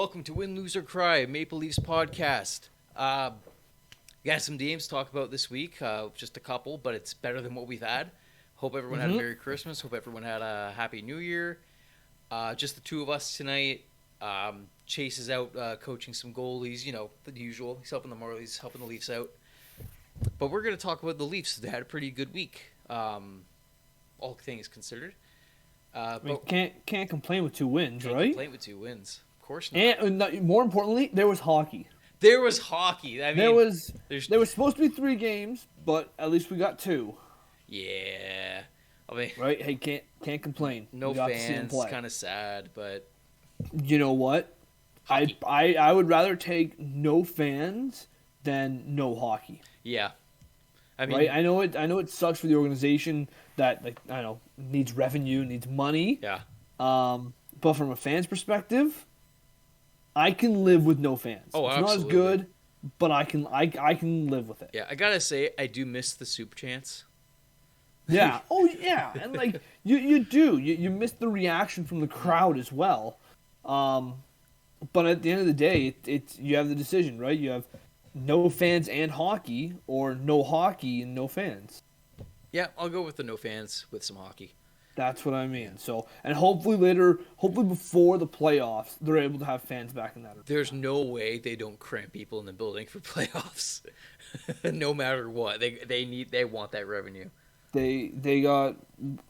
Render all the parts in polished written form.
welcome to Win, Lose, or Cry, Maple Leafs podcast. We got some games to talk about this week, just a couple, but it's better than what we've had. Hope everyone had a Merry Christmas. Hope everyone had a Happy New Year. Just the two of us tonight. Chase is out coaching some goalies, you know, the usual. He's helping the Marlies, helping the Leafs out. But we're going to talk about the Leafs. They had a pretty good week, all things considered. Can't complain with 2 wins, can't right? Complain with 2 wins. Of course not. And more importantly, there was hockey. There was hockey. I mean, there was supposed to be 3 games, but at least we got 2. Yeah. I mean, right? Hey, can't complain. No fans. Kind of sad, but you know what? Hockey. I would rather take no fans than no hockey. Yeah. I mean, right? I know it sucks for the organization that needs revenue, needs money. Yeah. But from a fan's perspective, I can live with no fans. Oh, it's absolutely. not as good, but I can live with it. Yeah, I gotta say, I do miss the soup chants. Yeah. Oh, yeah. And like you do. You miss the reaction from the crowd as well. But at the end of the day, it's you have the decision, right? You have no fans and hockey, or no hockey and no fans. Yeah, I'll go with the no fans with some hockey. That's what I mean. So, and hopefully before the playoffs, they're able to have fans back in that arena. There's no way they don't cramp people in the building for playoffs. No matter what, they want that revenue. They got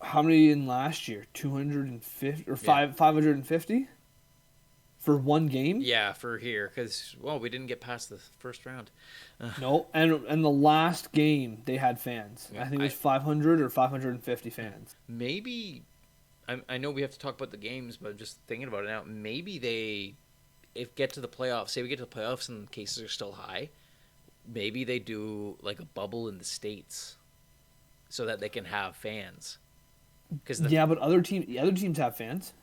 how many in last year? 250 or 550 for one game? Yeah, for here because we didn't get past the first round. No, and the last game they had fans. Yeah, I think it was 500 or 550 fans. Maybe I know we have to talk about the games, but I'm just thinking about it now. Maybe if get to the playoffs, say we get to the playoffs and cases are still high, maybe they do like a bubble in the States so that they can have fans. But other teams have fans.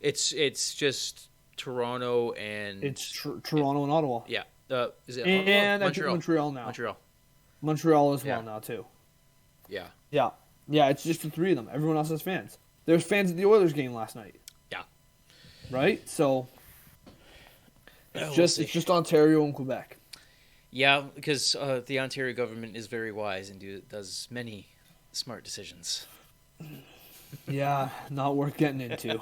It's just Toronto and it's Toronto and Ottawa. Yeah. Is it and Montreal? I think Montreal now. Montreal as well now too. Yeah. Yeah. It's just the 3 of them. Everyone else has fans. There's fans at the Oilers game last night. Yeah. Right. So it's just Ontario and Quebec. Yeah, because the Ontario government is very wise and does many smart decisions. Yeah, not worth getting into.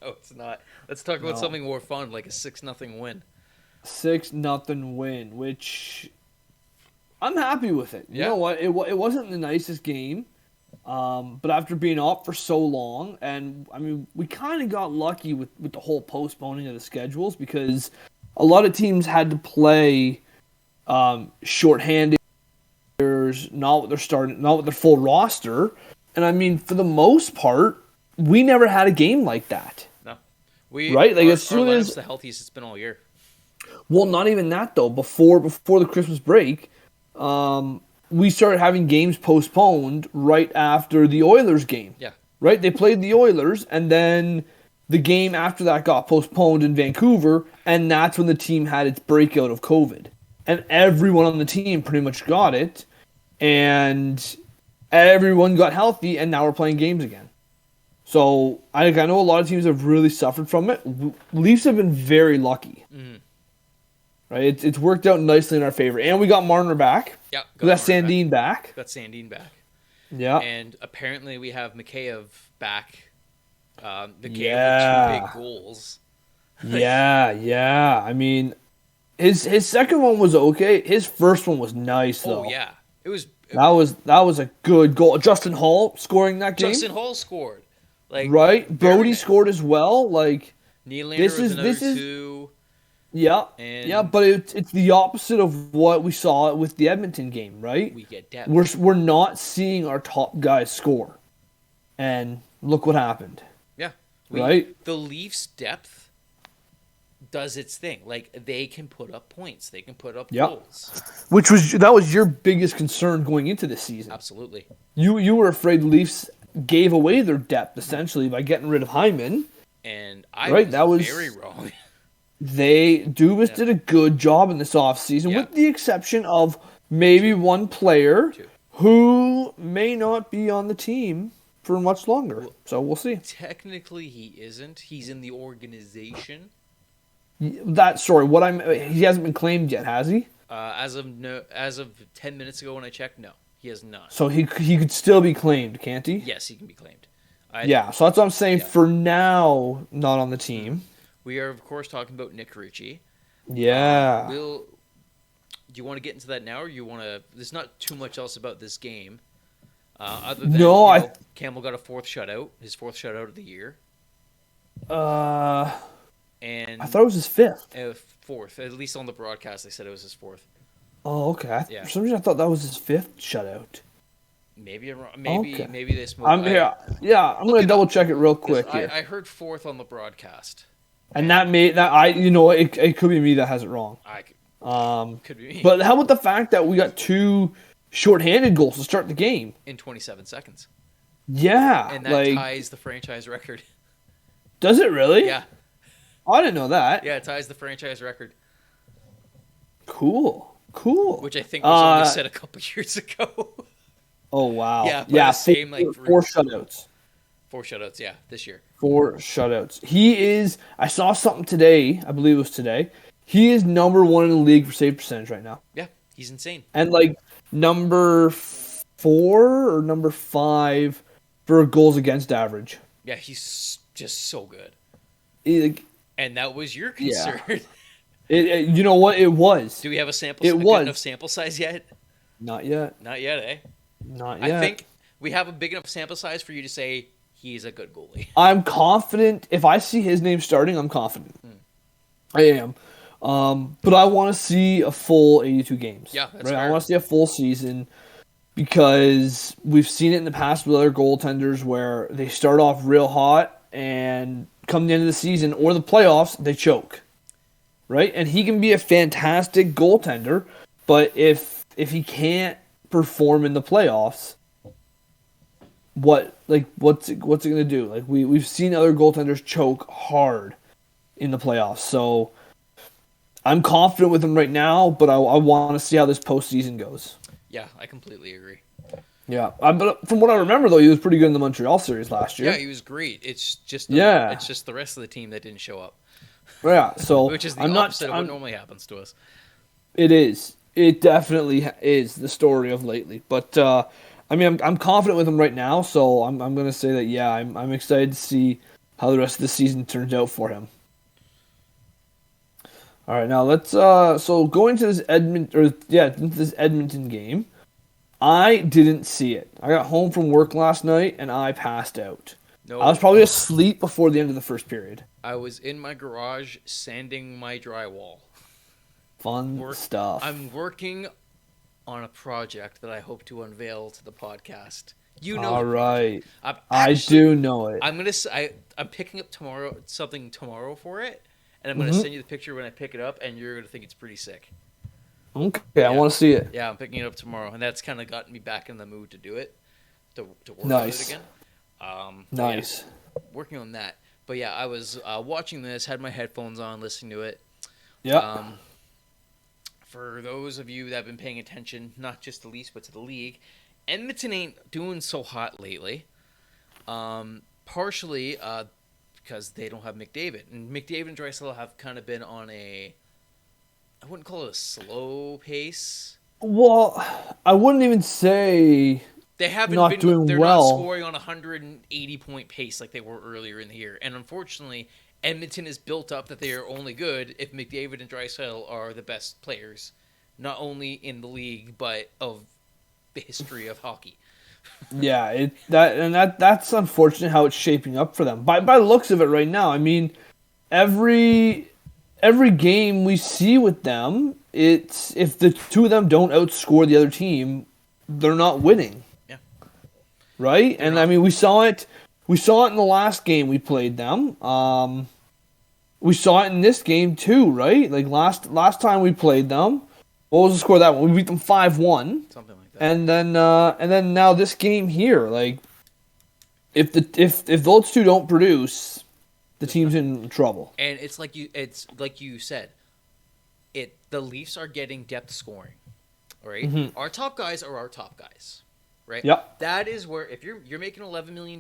No, it's not. Let's talk about something more fun, like a 6-0 win. 6-0 win, which I'm happy with it. You Yeah. know what? It wasn't the nicest game, but after being off for so long, and I mean, we kind of got lucky with the whole postponing of the schedules because a lot of teams had to play shorthanded, not with their full roster. And I mean, for the most part, we never had a game like that. No, right? Like as soon as the healthiest it's been all year. Well, not even that though. Before the Christmas break, we started having games postponed right after the Oilers game. Yeah. Right? They played the Oilers, and then the game after that got postponed in Vancouver, and that's when the team had its breakout of COVID. And everyone on the team pretty much got it, and everyone got healthy, and now we're playing games again. So I know a lot of teams have really suffered from it. Leafs have been very lucky. Mm-hmm. Right, it's worked out nicely in our favor, and we got Marner back. Yeah, we got Sandin back. Got Sandin back. Yeah, and apparently we have Mikheyev back. Mikheyev with 2 big goals. Yeah. I mean, his second one was okay. His first one was nice though. Oh yeah, it was. That was a good goal. Justin Hall scoring that game. Justin Hall scored. Right, Brody scored as well. Like Nylander with another 2. Yeah, but it's the opposite of what we saw with the Edmonton game, right? We get depth. We're not seeing our top guys score, and look what happened. Yeah, right. The Leafs' depth does its thing. Like they can put up points, they can put up goals. That was your biggest concern going into this season. Absolutely. You were afraid the Leafs gave away their depth essentially by getting rid of Hyman, and I was very wrong. Dubas did a good job in this offseason, with the exception of maybe one player who may not be on the team for much longer. So we'll see. Technically, he isn't. He's in the organization. He hasn't been claimed yet, has he? As of 10 minutes ago when I checked, no, he has not. So he could still be claimed, can't he? Yes, he can be claimed. Yeah, so that's what I'm saying. Yeah. For now, not on the team. We are, of course, talking about Nick Ritchie. Yeah. Do you want to get into that now, or you want to? There's not too much else about this game. Other than Campbell got his fourth shutout of the year. And I thought it was his fifth. Fourth, at least on the broadcast, they said it was his fourth. Oh, okay. For some reason, I thought that was his fifth shutout. Maybe I'm wrong. Maybe they smoked. I'm going to double check it real quick here. I heard fourth on the broadcast, and it could be me that has it wrong. Could be me. But how about the fact that we got 2 shorthanded goals to start the game in 27 seconds? Yeah, and that ties the franchise record. Does it really? Yeah. I didn't know that. Yeah, it ties the franchise record. Cool. Which I think was only set a couple years ago. Oh, wow. Yeah. Same, 4 shutouts. 4 shutouts, yeah, this year. 4 shutouts. I saw something today. I believe it was today. He is number 1 in the league for save percentage right now. Yeah, he's insane. And number 4 or number 5 for goals against average. Yeah, he's just so good. And that was your concern. Yeah. You know what? It was. Do we have a good enough sample size yet? Not yet. Not yet, eh? Not yet. I think we have a big enough sample size for you to say he's a good goalie. I'm confident. If I see his name starting, I'm confident. I am. But I want to see a full 82 games. Yeah, that's right. fair. I want to see a full season because we've seen it in the past with other goaltenders where they start off real hot and come the end of the season or the playoffs, they choke. Right? And he can be a fantastic goaltender, but if he can't perform in the playoffs, what's it going to do? We've seen other goaltenders choke hard in the playoffs. So I'm confident with him right now, but I want to see how this postseason goes. Yeah, I completely agree. Yeah, but from what I remember, though, he was pretty good in the Montreal series last year. Yeah, he was great. It's just the rest of the team that didn't show up. Yeah, so which is the opposite of what normally happens to us. It is. It definitely is the story of lately. But I'm confident with him right now, so I'm going to say that I'm excited to see how the rest of the season turns out for him. All right, now let's so going to this Edmonton game. I didn't see it. I got home from work last night and I passed out. No, I was probably asleep before the end of the first period. I was in my garage sanding my drywall. Fun stuff. I'm working on a project that I hope to unveil to the podcast. You know. All right. I do know it. I'm picking up something tomorrow for it, and I'm gonna send you the picture when I pick it up, and you're gonna think it's pretty sick. Okay, yeah. I want to see it. Yeah, I'm picking it up tomorrow, and that's kind of gotten me back in the mood to do it, to work on it again. Nice. Yeah, working on that. But yeah, I was watching this, had my headphones on, listening to it. Yeah. For those of you that have been paying attention, not just the Leafs, but to the league, Edmonton ain't doing so hot lately. Partially because they don't have McDavid. And McDavid and Draisaitl have kind of been on I wouldn't call it a slow pace. Well, I wouldn't even say they haven't not doing they're well. Not scoring on a 180-point pace like they were earlier in the year. And unfortunately, Edmonton is built up that they are only good if McDavid and Draisaitl are the best players, not only in the league but of the history of hockey. Yeah, that's unfortunate how it's shaping up for them. By the looks of it right now, I mean, every game we see with them, it's if the two of them don't outscore the other team, they're not winning. Yeah. Right? And I mean, we saw it in the last game we played them. We saw it in this game too, right? Like last time we played them, what was the score of that one? We beat them 5-1. Something like that. And then now this game here, like if those two don't produce, the team's in trouble. And it's like you said, the Leafs are getting depth scoring, right? Mm-hmm. Our top guys are our top guys, right? Yep. That is where if you're making $11 million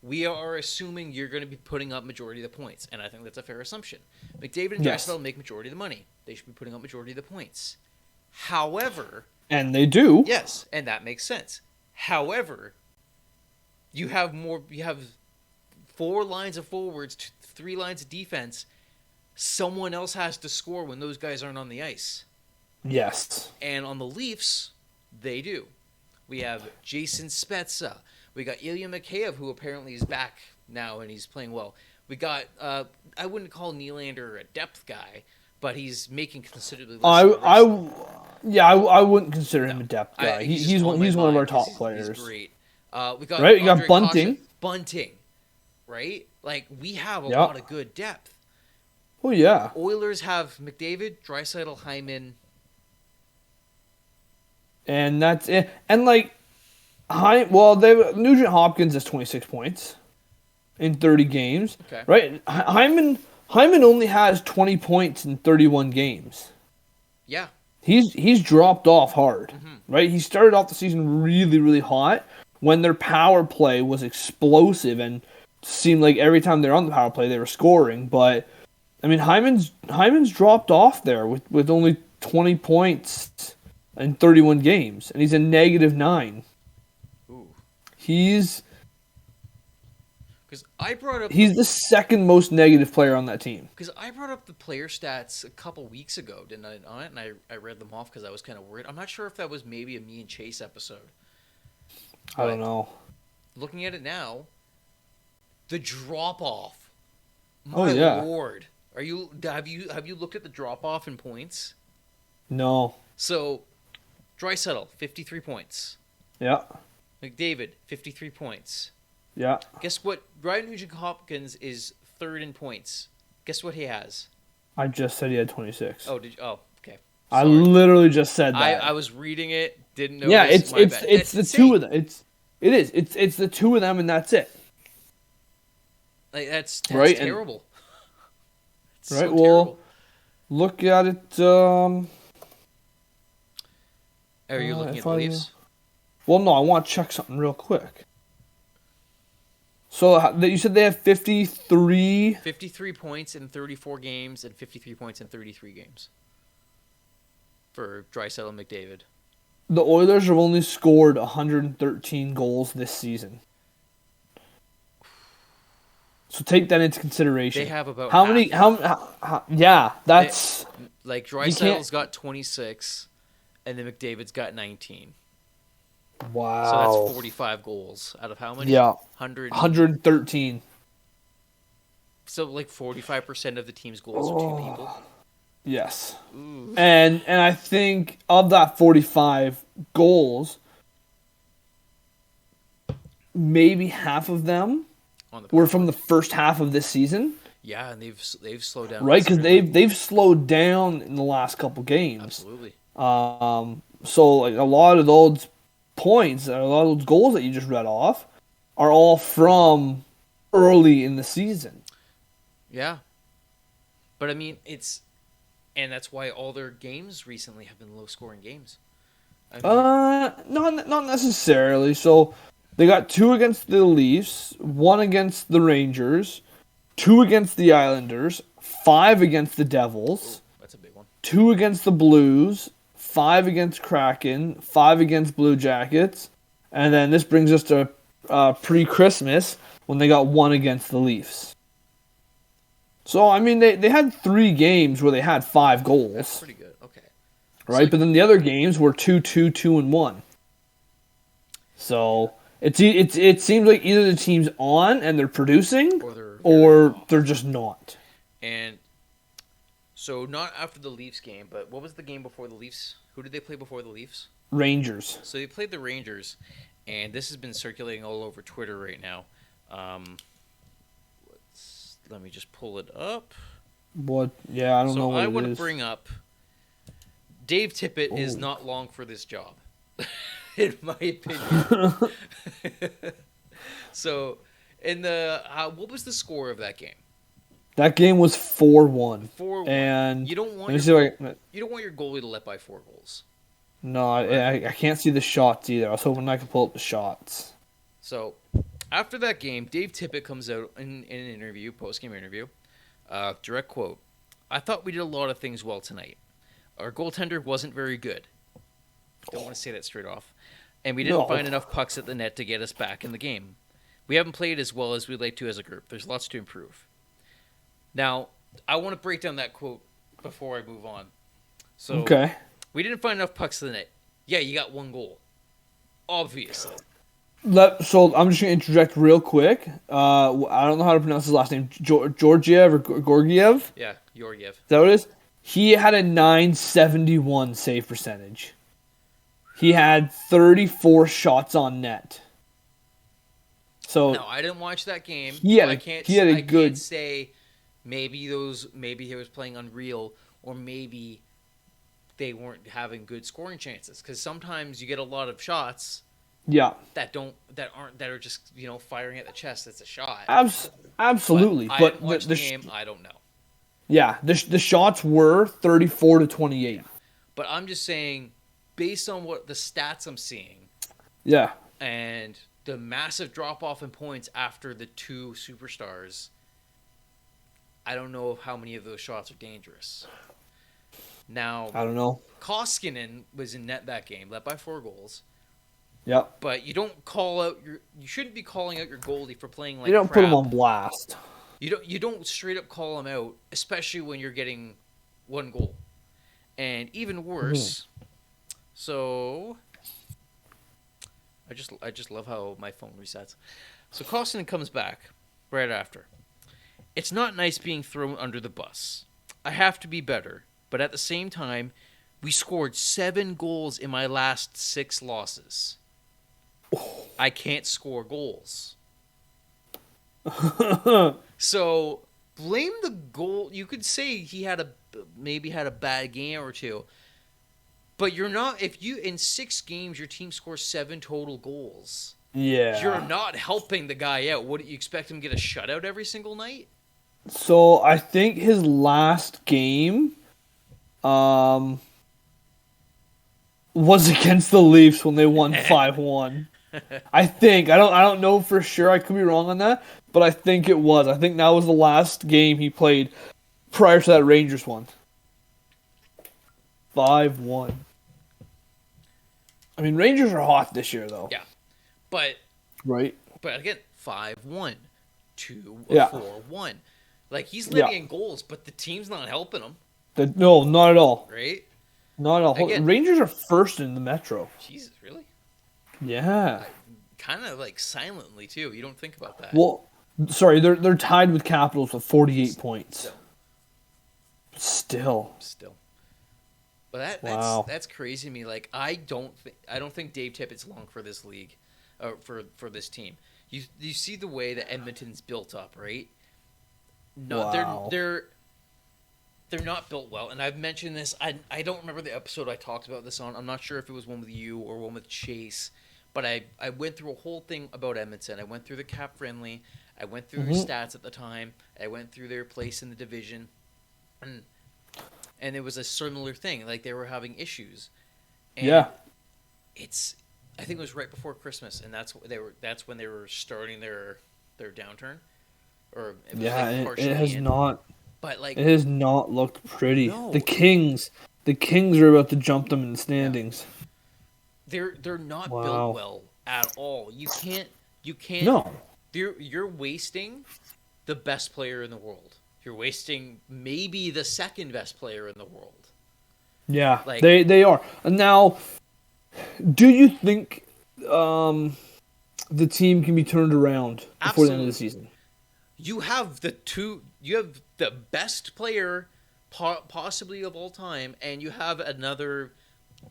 we are assuming you're going to be putting up majority of the points, and I think that's a fair assumption. McDavid and Yes. Draisaitl make majority of the money. They should be putting up majority of the points. However, And they do. yes, and that makes sense. However, you have 4 lines of forwards, 3 lines of defense. Someone else has to score when those guys aren't on the ice. Yes. And on the Leafs, they do. We have Jason Spezza. We got Ilya Mikheyev, who apparently is back now and he's playing well. We got, I wouldn't call Nylander a depth guy, but he's making considerably less. I wouldn't consider him a depth guy. He's one of our top players. He's great. We got Right, you got Andre Bunting. Kase. Bunting, right? Like, we have a lot of good depth. Oh, yeah. Oilers have McDavid, Draisaitl, Hyman. And that's it. And, like, Nugent Hopkins has 26 points in 30 games. Okay. Right? Hyman only has 20 points in 31 games. Yeah. He's dropped off hard. Right? He started off the season really, really hot when their power play was explosive and seemed like every time they're on the power play they were scoring. But, I mean, Hyman's dropped off there with only 20 points in 31 games, and he's a -9. Ooh. He's the second most negative player on that team. Because I brought up the player stats a couple weeks ago, didn't I? On it, and I read them off because I was kind of worried. I'm not sure if that was maybe a me and Chase episode. I don't know. Looking at it now, the drop off. Oh, yeah. Lord, have you looked at the drop off in points? No. So, Draisaitl 53 points. Yeah. McDavid 53 points. Yeah. Guess what? Ryan Nugent-Hopkins is 3rd in points. Guess what he has? I just said he had 26. Oh, did you? Oh, okay. I Sorry. literally just said that. I was reading it, didn't know. Yeah, it's it's the two of them. It's the two of them, and that's it. Like that's right? terrible. It's right. So well, terrible. look at it. Are you looking at the Leafs? Well, no. I want to check something real quick. So you said they have 53. 53 points in 34 games and 53 points in 33 games for Draisaitl and McDavid. The Oilers have only scored 113 goals this season. So take that into consideration. They have about how half. many? Yeah, that's like Draisaitl's got 26, and then McDavid's got 19. wow. So that's 45 goals out of how many? Yeah, 113. 113. So like 45% of the team's goals are 2 people. Yes. Ooh. And I think of that 45 goals, maybe half of them were from the first half of this season. Yeah, and they've slowed down. Right, because they've slowed down in the last couple games. Absolutely. So like a lot of those points, a lot of those goals that you just read off, are all from early in the season. Yeah. But I mean, and that's why all their games recently have been low-scoring games. I mean, Not necessarily. So they got 2 against the Leafs, 1 against the Rangers, 2 against the Islanders, 5 against the Devils, that's a big one. 2 against the Blues, 5 against Kraken, 5 against Blue Jackets, and then this brings us to pre-Christmas when they got 1 against the Leafs. So, I mean, they had 3 games where they had 5 goals. That's pretty good. Okay. Right, So, but then the other games were 2-2, 2-1. So it seems like either the team's on and they're producing, or they're just not. And so not after the Leafs game, but what was the game before the Leafs? Who did they play before the Leafs? Rangers. So they played the Rangers, and this has been circulating all over Twitter right now. Let me just pull it up. What? Yeah, I don't know what I it want is. to bring up Dave Tippett is not long for this job, in my opinion. So, what was the score of that game? That game was 4-1. 4-1. And you don't want you don't want your goalie to let by 4 goals. No, I can't see the shots either. I was hoping I could pull up the shots. So, After that game, Dave Tippett comes out in an interview, post-game interview. Direct quote: "I thought we did a lot of things well tonight. Our goaltender wasn't very good. Don't want to say that straight off. And we didn't find enough pucks at the net to get us back in the game. We haven't played as well as we'd like to as a group. There's lots to improve." Now, I want to break down that quote before I move on. So, Okay. We didn't find enough pucks to the net. Yeah, you got one goal. Obviously. So I'm just going to interject real quick. I don't know how to pronounce his last name. Georgiev or Gorgiev? Yeah, Georgiev. Is that what it is? He had a 971 save percentage. He had 34 shots on net. So No, I didn't watch that game. I can't say maybe he was playing unreal, or maybe they weren't having good scoring chances. Because sometimes you get a lot of shots. Yeah. That are just firing at the chest. It's a shot. Absolutely. But I didn't watch the game. I don't know. Yeah, the shots were 34-28. But I'm just saying, based on what the stats I'm seeing. Yeah. And the massive drop off in points after the two superstars, I don't know how many of those shots are dangerous. Now, I don't know. Koskinen was in net that game, led by 4 goals. Yep. But you shouldn't be calling out your goalie for playing like You don't crap. put him on blast. You don't straight up call him out, especially when you're getting 1 goal. And even worse, so I just love how my phone resets. So Koskinen comes back right after. "It's not nice being thrown under the bus. I have to be better, but at the same time, we scored 7 goals in my last 6 losses. I can't score goals." So blame the goal. You could say he maybe had a bad game or two, but you're not. If you in 6 games your team scores 7 total goals, you're not helping the guy out. What do you expect him to get a shutout every single night? So I think his last game, was against the Leafs when they won 5-1. I think I don't know for sure. I could be wrong on that, but I think it was. I think that was the last game he played prior to that Rangers one. 5-1. I mean, Rangers are hot this year, though. Yeah, but right. But again, 5-1, 4-1. Like he's letting in goals, but the team's not helping him. No, not at all. Right? Not at all. Again, Rangers are first in the Metro. Jesus, really? Yeah. Kind of like silently too. You don't think about that. Well, sorry, they're tied with Capitals with 48 points. Still. But that's crazy to me. Like I don't think Dave Tippett's long for this league, for this team. You see the way that Edmonton's built up, right? No, they're not built well, and I've mentioned this. I don't remember the episode I talked about this on. I'm not sure if it was one with you or one with Chase, but I went through a whole thing about Edmonton. I went through the cap friendly. I went through their stats at the time. I went through their place in the division, and it was a similar thing. Like they were having issues. And I think it was right before Christmas, and that's when they were starting their downturn. Or it has not. But like it has not looked pretty. No. The Kings are about to jump them in the standings. Yeah. They're not built well at all. You can't. No. You're wasting the best player in the world. You're wasting maybe the second best player in the world. Yeah, like, they are. Now, do you think the team can be turned around before the end of the season? You have the best player possibly of all time, and you have another.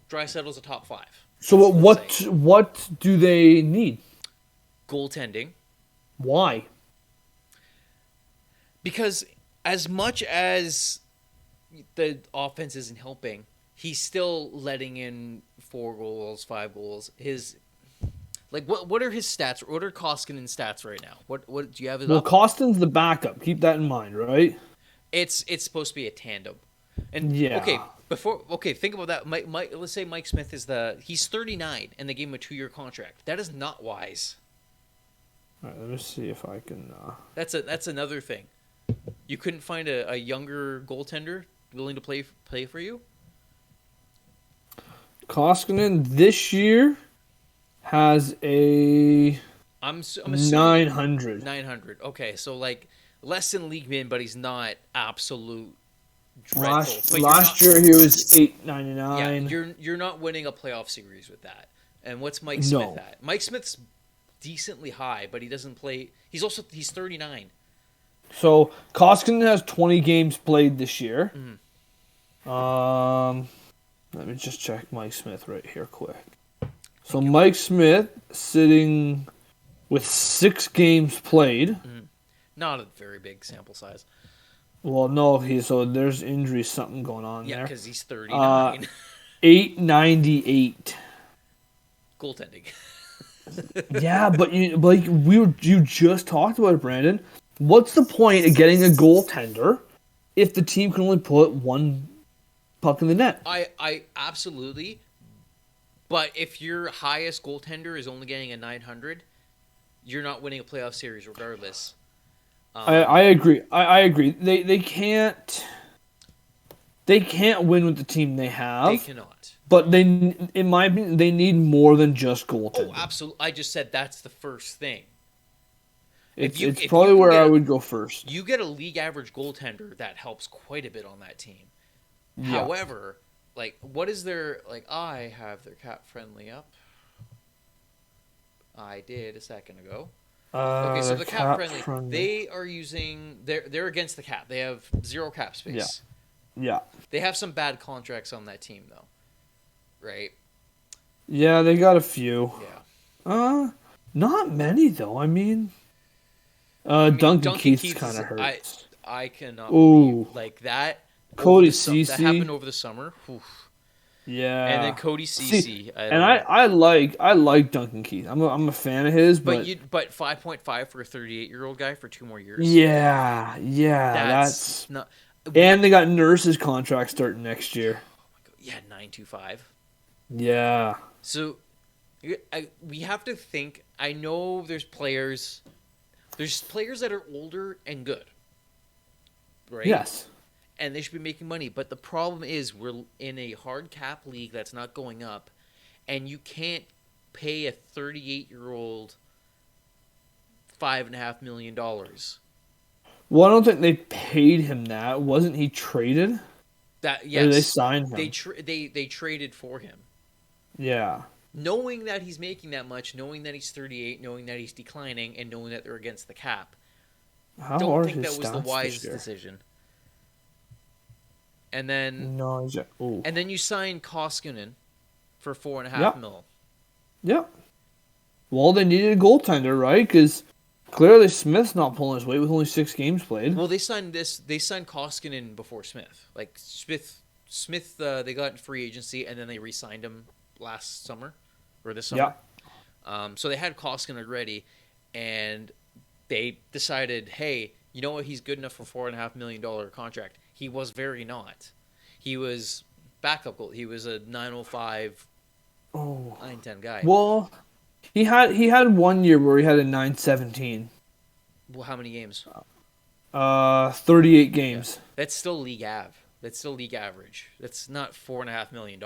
Draisaitl's a top 5. So what do they need? Goaltending. Why? Because as much as the offense isn't helping, he's still letting in 4 goals, 5 goals. What are his stats? What are Koskinen's stats right now? What do you have it up? Kostin's the backup. Keep that in mind, right? It's supposed to be a tandem. And think about that. Mike, let's say Mike Smith he's 39 and they gave him a 2-year contract. That is not wise. All right, let me see if I can. That's another thing. You couldn't find a younger goaltender willing to play for you? Koskinen this year has a I'm assuming 900. 900. Okay, so like less than league min, but he's not absolute dreadful. Last year he was Yeah, 899. you're not winning a playoff series with that. And what's Mike No. Smith at? Mike Smith's decently high, but he doesn't play. He's 39. So Koskinen has 20 games played this year. Let me just check Mike Smith right here quick. So Mike Smith sitting with 6 games played. Not a very big sample size. Well, no, so there's injury, something going on there. Yeah, because he's 39. 898. Goaltending. Yeah, but you just talked about it, Brandon. What's the point of getting a goaltender if the team can only put one puck in the net? I absolutely. But if your highest goaltender is only getting a 900, you're not winning a playoff series regardless. I agree. I agree. They can't win with the team they have. They cannot. But in my opinion, they need more than just goaltending. Oh, absolutely. I just said that's the first thing. It's probably where I would go first. You get a league average goaltender, that helps quite a bit on that team. Yeah. However, like, what is their, like, I have their cap friendly up. I did a second ago. Okay, so the cap friendly, they are using, they're against the cap. They have 0 cap space. Yeah. They have some bad contracts on that team, though. Right? Yeah, they got a few. Yeah. Not many, though. I mean Duncan Keith's kind of hurts. I cannot believe, like, that. Cody Ceci. That happened over the summer. Oof. Yeah. And then Cody Ceci. I like Duncan Keith. I'm a fan of his, but 5.5 for a 38-year-old guy for 2 more years. Yeah, that's not. And they got Nurse's contract starting next year. Yeah, 9.25. Yeah. So we have to think. I know there's players that are older and good, right? Yes. And they should be making money. But the problem is we're in a hard cap league that's not going up, and you can't pay a 38-year-old $5.5 million. Well, I don't think they paid him that. Wasn't he traded? Yes. Or they signed him. They traded for him. Yeah. Knowing that he's making that much, knowing that he's 38, knowing that he's declining, and knowing that they're against the cap. How don't think that was the wisest decision. And then and then you sign Koskinen for $4.5 million. Yep. Well, they needed a goaltender, right? Because clearly Smith's not pulling his weight with only 6 games played. Well, they signed Koskinen before Smith. Like Smith, they got in free agency and then they re-signed him last summer or this summer. Yeah. So they had Koskinen ready, and they decided, hey, you know what? He's good enough for $4.5 million contract. He was very not. He was backup goal. He was a 905, 910 guy. Well, he had 1 year where he had a 917. Well, how many games? 38 games. Yeah. That's still league average. That's not $4.5 million.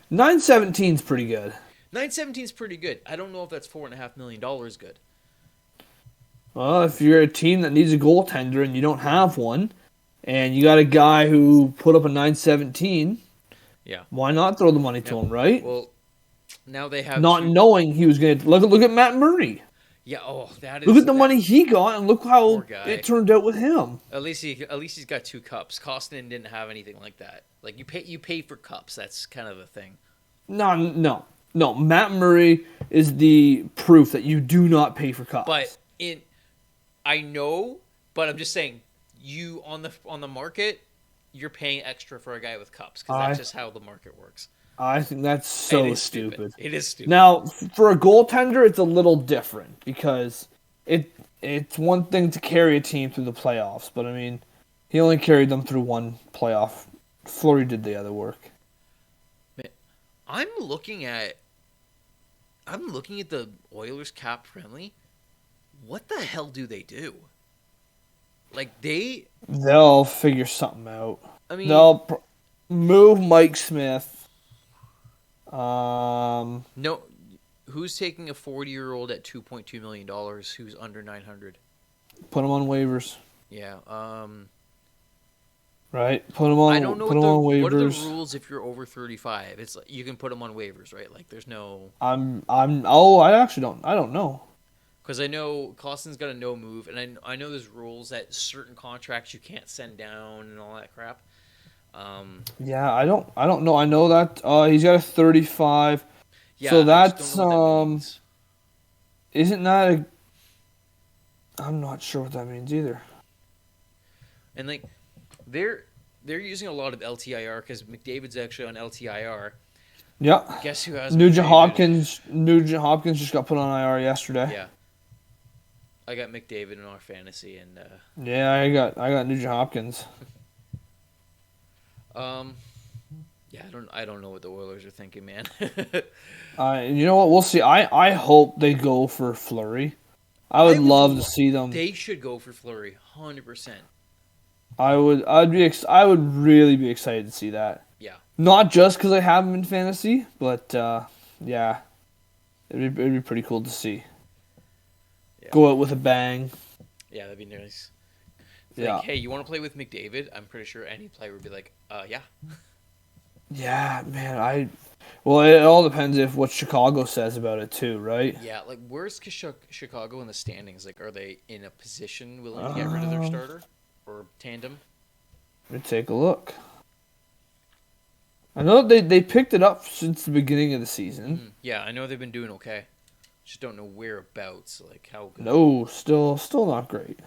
917 is pretty good. 917 is pretty good. I don't know if that's $4.5 million good. Well, if you're a team that needs a goaltender and you don't have one, and you got a guy who put up a 917, why not throw the money to him, right? Well, now they have knowing he was going to look at Matt Murray. Yeah, that is. Look at the money he got, and look how it turned out with him. At least he's got 2 cups. Koskinen didn't have anything like that. Like you pay for cups. That's kind of the thing. No. Matt Murray is the proof that you do not pay for cups. But I know, but I'm just saying, you on the market, you're paying extra for a guy with cups because that's just how the market works. I think that's so stupid. It is stupid. Now, for a goaltender, it's a little different because it's one thing to carry a team through the playoffs, but I mean, he only carried them through one playoff. Fleury did the other work. I'm looking at I'm looking at the Oilers cap friendly. What the hell do they do? Like They'll figure something out. I mean, They'll move Mike Smith. no, who's taking a 40-year-old at $2.2 million who's under 900? Put him on waivers. Yeah. Right. Put him on. I don't know what are the rules if you're over 35. It's like you can put them on waivers, right? Like there's no. I actually don't. I don't know. Because I know Clausen's got a no move, and I know there's rules that certain contracts you can't send down and all that crap. Yeah, I don't know. I know that he's got a 35. Yeah, so I that's just don't know what that means. Isn't that a? I'm not sure what that means either. And like, they're using a lot of LTIR because McDavid's actually on LTIR. Yeah. Guess who has Nugent McDavid? Nugent Hopkins just got put on IR yesterday. Yeah. I got McDavid in our fantasy, and yeah, I got Nugent Hopkins. yeah, I don't know what the Oilers are thinking, man. You know what? We'll see. I hope they go for Fleury. I would love to see them. They should go for Fleury, 100%. I would really be excited to see that. Yeah. Not just because I have him in fantasy, but yeah, it'd be pretty cool to see. Yeah. Go out with a bang. Yeah, that'd be nice. Yeah. Like, hey, you want to play with McDavid? I'm pretty sure any player would be like, yeah. Yeah, man. Well, it all depends if what Chicago says about it too, right? Yeah, like where's Chicago in the standings? Like, are they in a position willing to get rid of their starter or tandem? Let me take a look. I know they picked it up since the beginning of the season. Yeah, I know they've been doing okay. Just don't know whereabouts, like how good. No, still not great.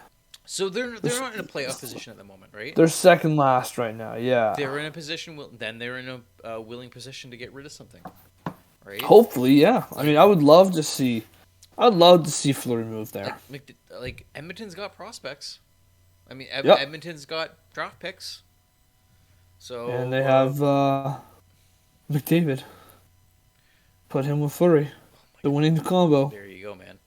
So they're not in a playoff position at the moment, right? They're second last right now. Yeah. They're in a position. Then they're in a willing position to get rid of something, right? Hopefully, yeah. I mean, I'd love to see Fleury move there. Like Edmonton's got prospects. I mean, Yep. Edmonton's got draft picks. So And they have McDavid. Put him with Fleury. The winning combo. There you go, man.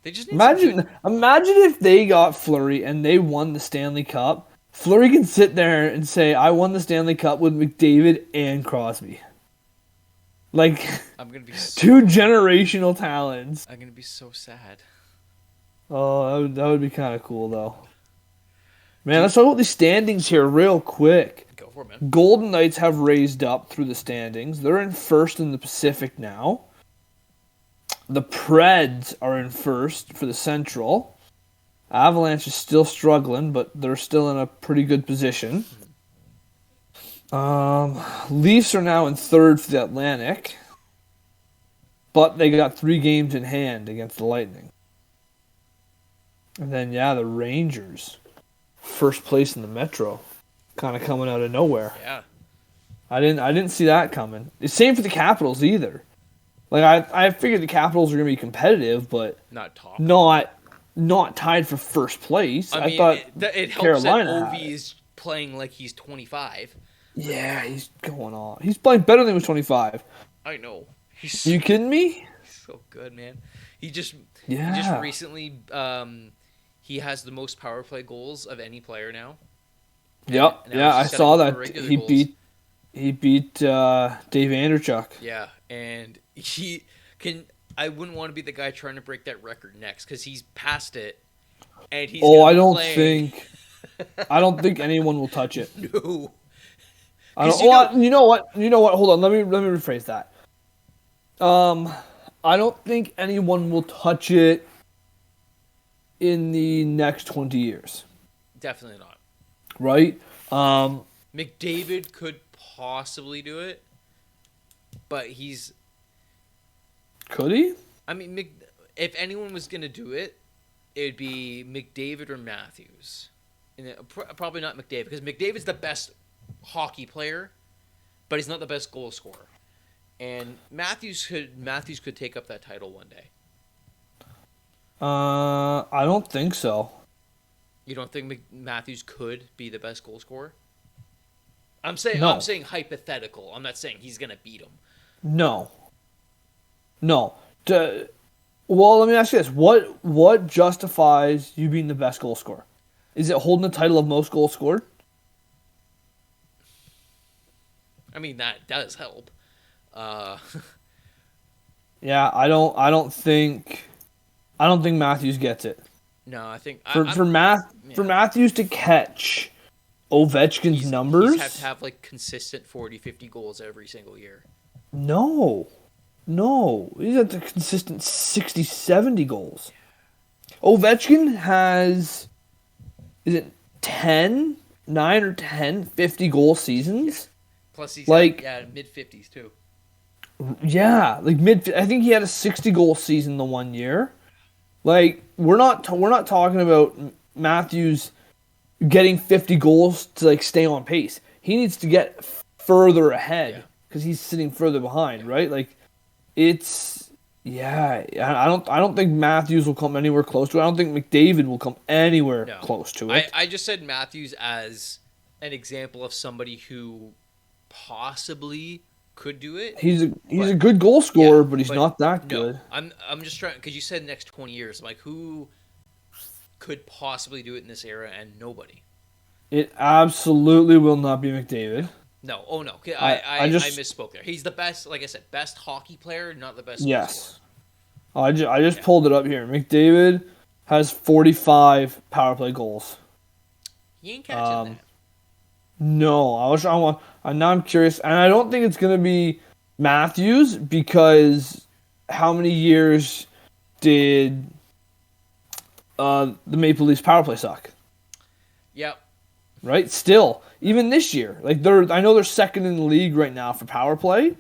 They just need imagine if they got Fleury and they won the Stanley Cup. Fleury can sit there and say, "I won the Stanley Cup with McDavid and Crosby." Like, I'm gonna be two generational talents. I'm gonna be so sad. Oh, that would be kind of cool, though. Man, let's talk about the standings here real quick. Go for it, man. Golden Knights have raised up through the standings. They're in first in the Pacific now. The Preds are in first for the Central. Avalanche is still struggling, but they're still in a pretty good position. Leafs are now in third for the Atlantic, but they got 3 games in hand against the Lightning. And then, the Rangers, first place in the Metro, kind of coming out of nowhere. Yeah. I didn't see that coming. The same for the Capitals either. Like I figured the Capitals were going to be competitive, but not top. Not tied for first place. I mean, thought it helps Carolina that Ovi is playing like he's 25. Yeah, he's going on. He's playing better than he was 25. I know. Are you kidding me? He's so good, man. He just recently he has the most power play goals of any player now. Yep. Yeah, I saw that he beat Dave Andrechuk. Yeah, and he can. I wouldn't want to be the guy trying to break that record next because he's past it, and he's. I don't think anyone will touch it. No. You know what? Hold on. Let me rephrase that. I don't think anyone will touch it in the next 20 years. Definitely not. Right? McDavid could possibly do it, but he's. Could he? I mean, if anyone was going to do it, it would be McDavid or Matthews. And probably not McDavid, because McDavid's the best hockey player, but he's not the best goal scorer. And Matthews could take up that title one day. I don't think so. You don't think Matthews could be the best goal scorer? I'm saying hypothetical. I'm not saying he's going to beat him. No. No. Well, let me ask you this: what justifies you being the best goal scorer? Is it holding the title of most goals scored? I mean, that does help. Yeah, I don't think Matthews gets it. No, I think For Matthews to catch Ovechkin's numbers. He's have to have like consistent 40, 50 goals every single year. No. He's at the consistent 60, 70 goals. Ovechkin has, is it 9 or 10 50-goal seasons? Plus he's like mid-50s too. Yeah, like I think he had a 60-goal season the one year. Like we're not talking about Matthews getting 50 goals to like stay on pace. He needs to get further ahead because he's sitting further behind, right? Like it's I don't think Matthews will come anywhere close to it. I don't think McDavid will come anywhere close to it. I just said Matthews as an example of somebody who possibly could do it. He's a good goal scorer, but he's not that good. I'm just trying because you said next 20 years. Like who could possibly do it in this era, and nobody. It absolutely will not be McDavid. No, I misspoke there. He's the best, like I said, best hockey player, not the best. Yes. I just pulled it up here. McDavid has 45 power play goals. He ain't catching that. No, now I'm curious, and I don't think it's gonna be Matthews because how many years did the Maple Leafs power play suck? Yep. Right? Still, even this year. Like I know they're second in the league right now for power play,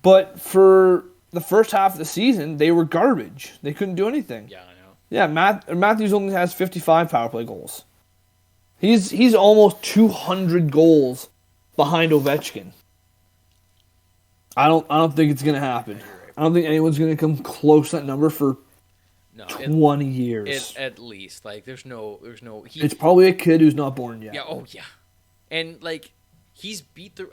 but for the first half of the season, they were garbage. They couldn't do anything. Yeah, I know. Yeah, Matthews only has 55 power play goals. He's almost 200 goals behind Ovechkin. I don't think it's gonna happen. I don't think anyone's gonna come close to that number for 20 years. At least, like, there's no. It's probably a kid who's not born yet. Yeah. Oh yeah. And like, he beat the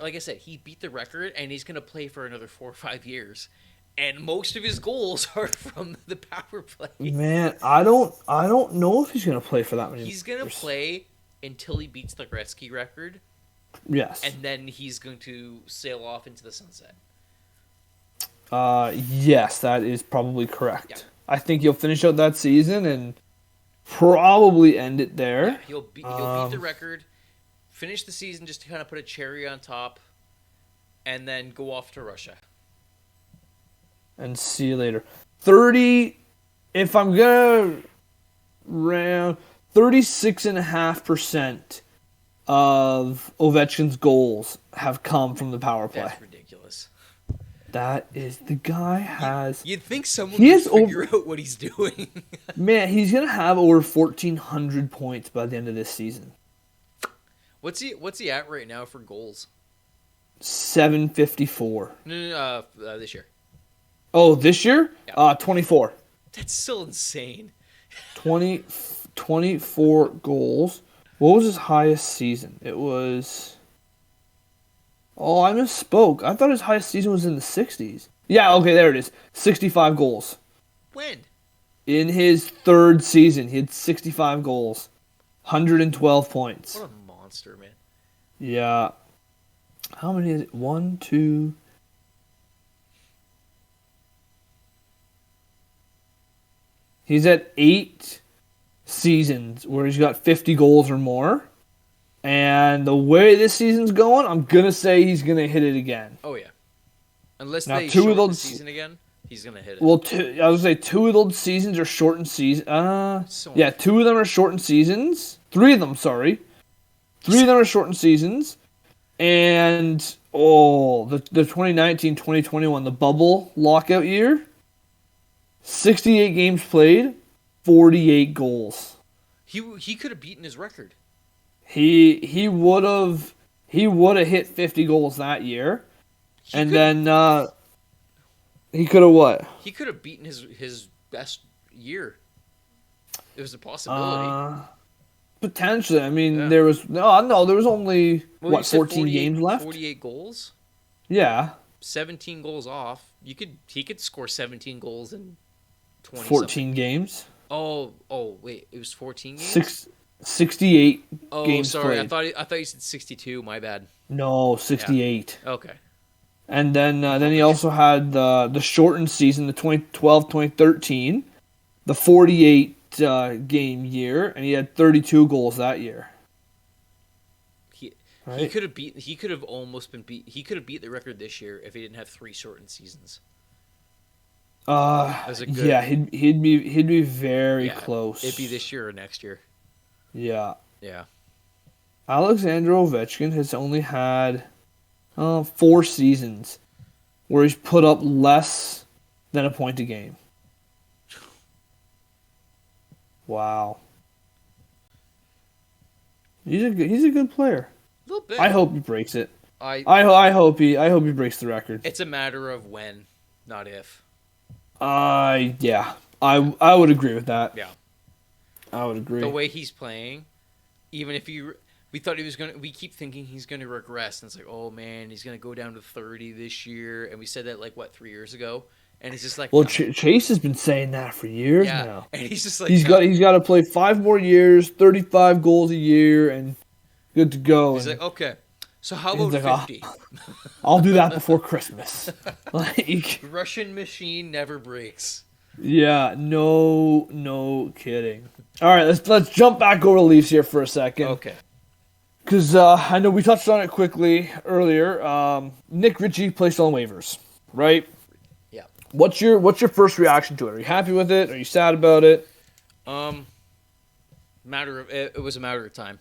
record, and he's gonna play for another 4 or 5 years, and most of his goals are from the power play. Man, I don't know if he's gonna play for that many. He's gonna play until he beats the Gretzky record. Yes. And then he's going to sail off into the sunset. Yes, that is probably correct. Yeah. I think he'll finish out that season and probably end it there. Yeah, he'll beat the record, finish the season just to kind of put a cherry on top, and then go off to Russia. And see you later. 30, if I'm going to round, 36.5% of Ovechkin's goals have come from the power play. That's ridiculous. That is, the guy has... You'd think someone would figure out what he's doing. Man, he's going to have over 1,400 points by the end of this season. What's he at right now for goals? 754. No, this year. Oh, this year? Yeah. 24. That's still insane. 24 goals. What was his highest season? It was... Oh, I misspoke. I thought his highest season was in the 60s. Yeah, okay, there it is. 65 goals. When? In his third season, he had 65 goals. 112 points. What a monster, man. Yeah. How many is it? 1, 2... He's at 8 seasons where he's got 50 goals or more. And the way this season's going, I'm going to say he's going to hit it again. Oh, yeah. Unless they shorten the season again, he's going to hit it. Well, I was going to say 2 of those seasons are shortened seasons. 2 of them are shortened seasons. 3 of them, sorry. 3 of them are shortened seasons. And, the 2019-2021, the bubble lockout year, 68 games played, 48 goals. He could have beaten his record. He would have hit 50 goals that year. He could have what? He could have beaten his best year. It was a possibility. Potentially. I mean, there was there was only 14 games left. 48 goals? Yeah. 17 goals off. He could score 17 goals in 20 14 games. Oh, wait, it was 14 games? 68 oh, games sorry. played. I thought you said 62. My bad. No, 68. Yeah. Okay. And then he also had the shortened season, the 2012-2013, the 48 game year, and he had 32 goals that year. He could have almost been beat. He could have beat the record this year if he didn't have 3 shortened seasons. Yeah, he'd be very close. It'd be this year or next year. Yeah. Yeah. Alexander Ovechkin has only had 4 seasons where he's put up less than a point a game. Wow. He's a good player. A little bit. I hope he breaks it. I hope he breaks the record. It's a matter of when, not if. Yeah. I would agree with that. Yeah. I would agree. The way he's playing, even if we thought he was going to, we keep thinking he's going to regress, and it's like, oh man, he's going to go down to 30 this year, and we said that 3 years ago, and it's just like, well, Chase has been saying that for years now, and he's just like, he's got to play 5 more years, 35 goals a year, and good to go. He's like, okay, so how about 50? I'll do that before Christmas. Russian machine never breaks. Yeah, no kidding. All right, let's jump back over to Leafs here for a second. Okay. Because I know we touched on it quickly earlier. Nick Ritchie placed on waivers, right? Yeah. What's your first reaction to it? Are you happy with it? Are you sad about it? It was a matter of time.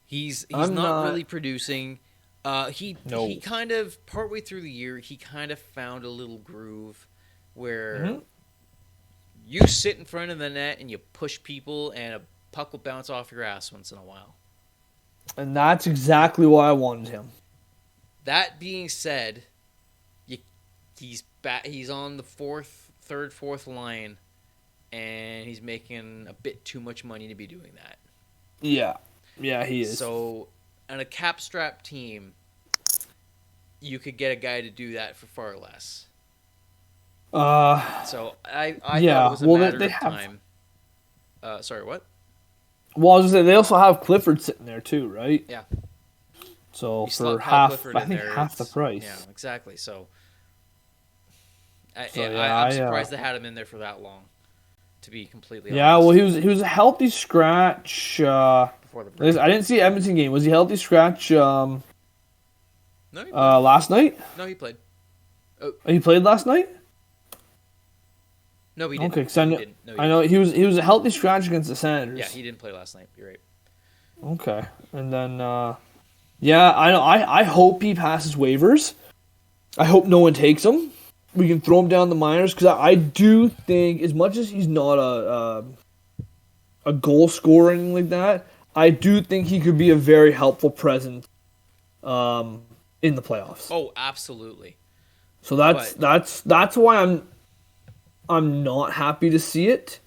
He's not really producing. He kind of partway through the year he kind of found a little groove where you sit in front of the net and you push people and a puck will bounce off your ass once in a while. And that's exactly why I wanted him. That being said, he's on the third, fourth line, and he's making a bit too much money to be doing that. Yeah, he is. So, on a cap-strapped team, you could get a guy to do that for far less. So I thought it was a matter of time. Sorry, what? Well, I was gonna say they also have Clifford sitting there too, right? Yeah. So for half the price. Yeah, exactly. So, I'm surprised they had him in there for that long. To be completely honest. Yeah, well, he was a healthy scratch. Before the break. I didn't see Edmonton game. Was he healthy scratch? No, he played. Last night. No, he played. Oh, he played last night. No, he didn't. Okay, because I know he was a healthy scratch against the Senators. Yeah, he didn't play last night. You're right. Okay, and then I hope he passes waivers. I hope no one takes him. We can throw him down the minors because I do think, as much as he's not a goal scorer or anything like that, I do think he could be a very helpful presence in the playoffs. Oh, absolutely. So that's why I'm not happy to see it.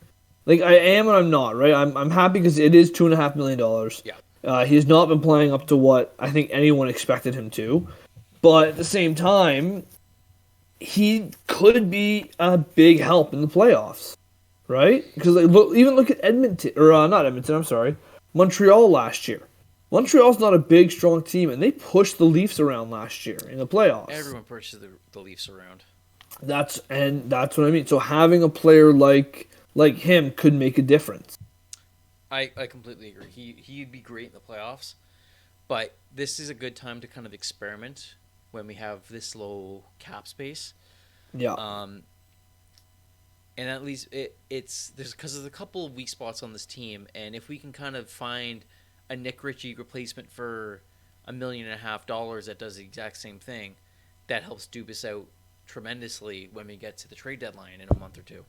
Like, I am and I'm not, right? I'm happy because it is $2.5 million. Yeah. He has not been playing up to what I think anyone expected him to. But at the same time, he could be a big help in the playoffs, right? Because look at Edmonton, or not Edmonton, I'm sorry, Montreal last year. Montreal's not a big, strong team, and they pushed the Leafs around last year in the playoffs. Everyone pushes the Leafs around. That's what I mean. So having a player like him could make a difference. I completely agree. He'd be great in the playoffs, but this is a good time to kind of experiment when we have this low cap space. Yeah. And at least there's because there's a couple of weak spots on this team, and if we can kind of find a Nick Ritchie replacement for $1.5 million that does the exact same thing, that helps Dubas out tremendously when we get to the trade deadline in a month or two.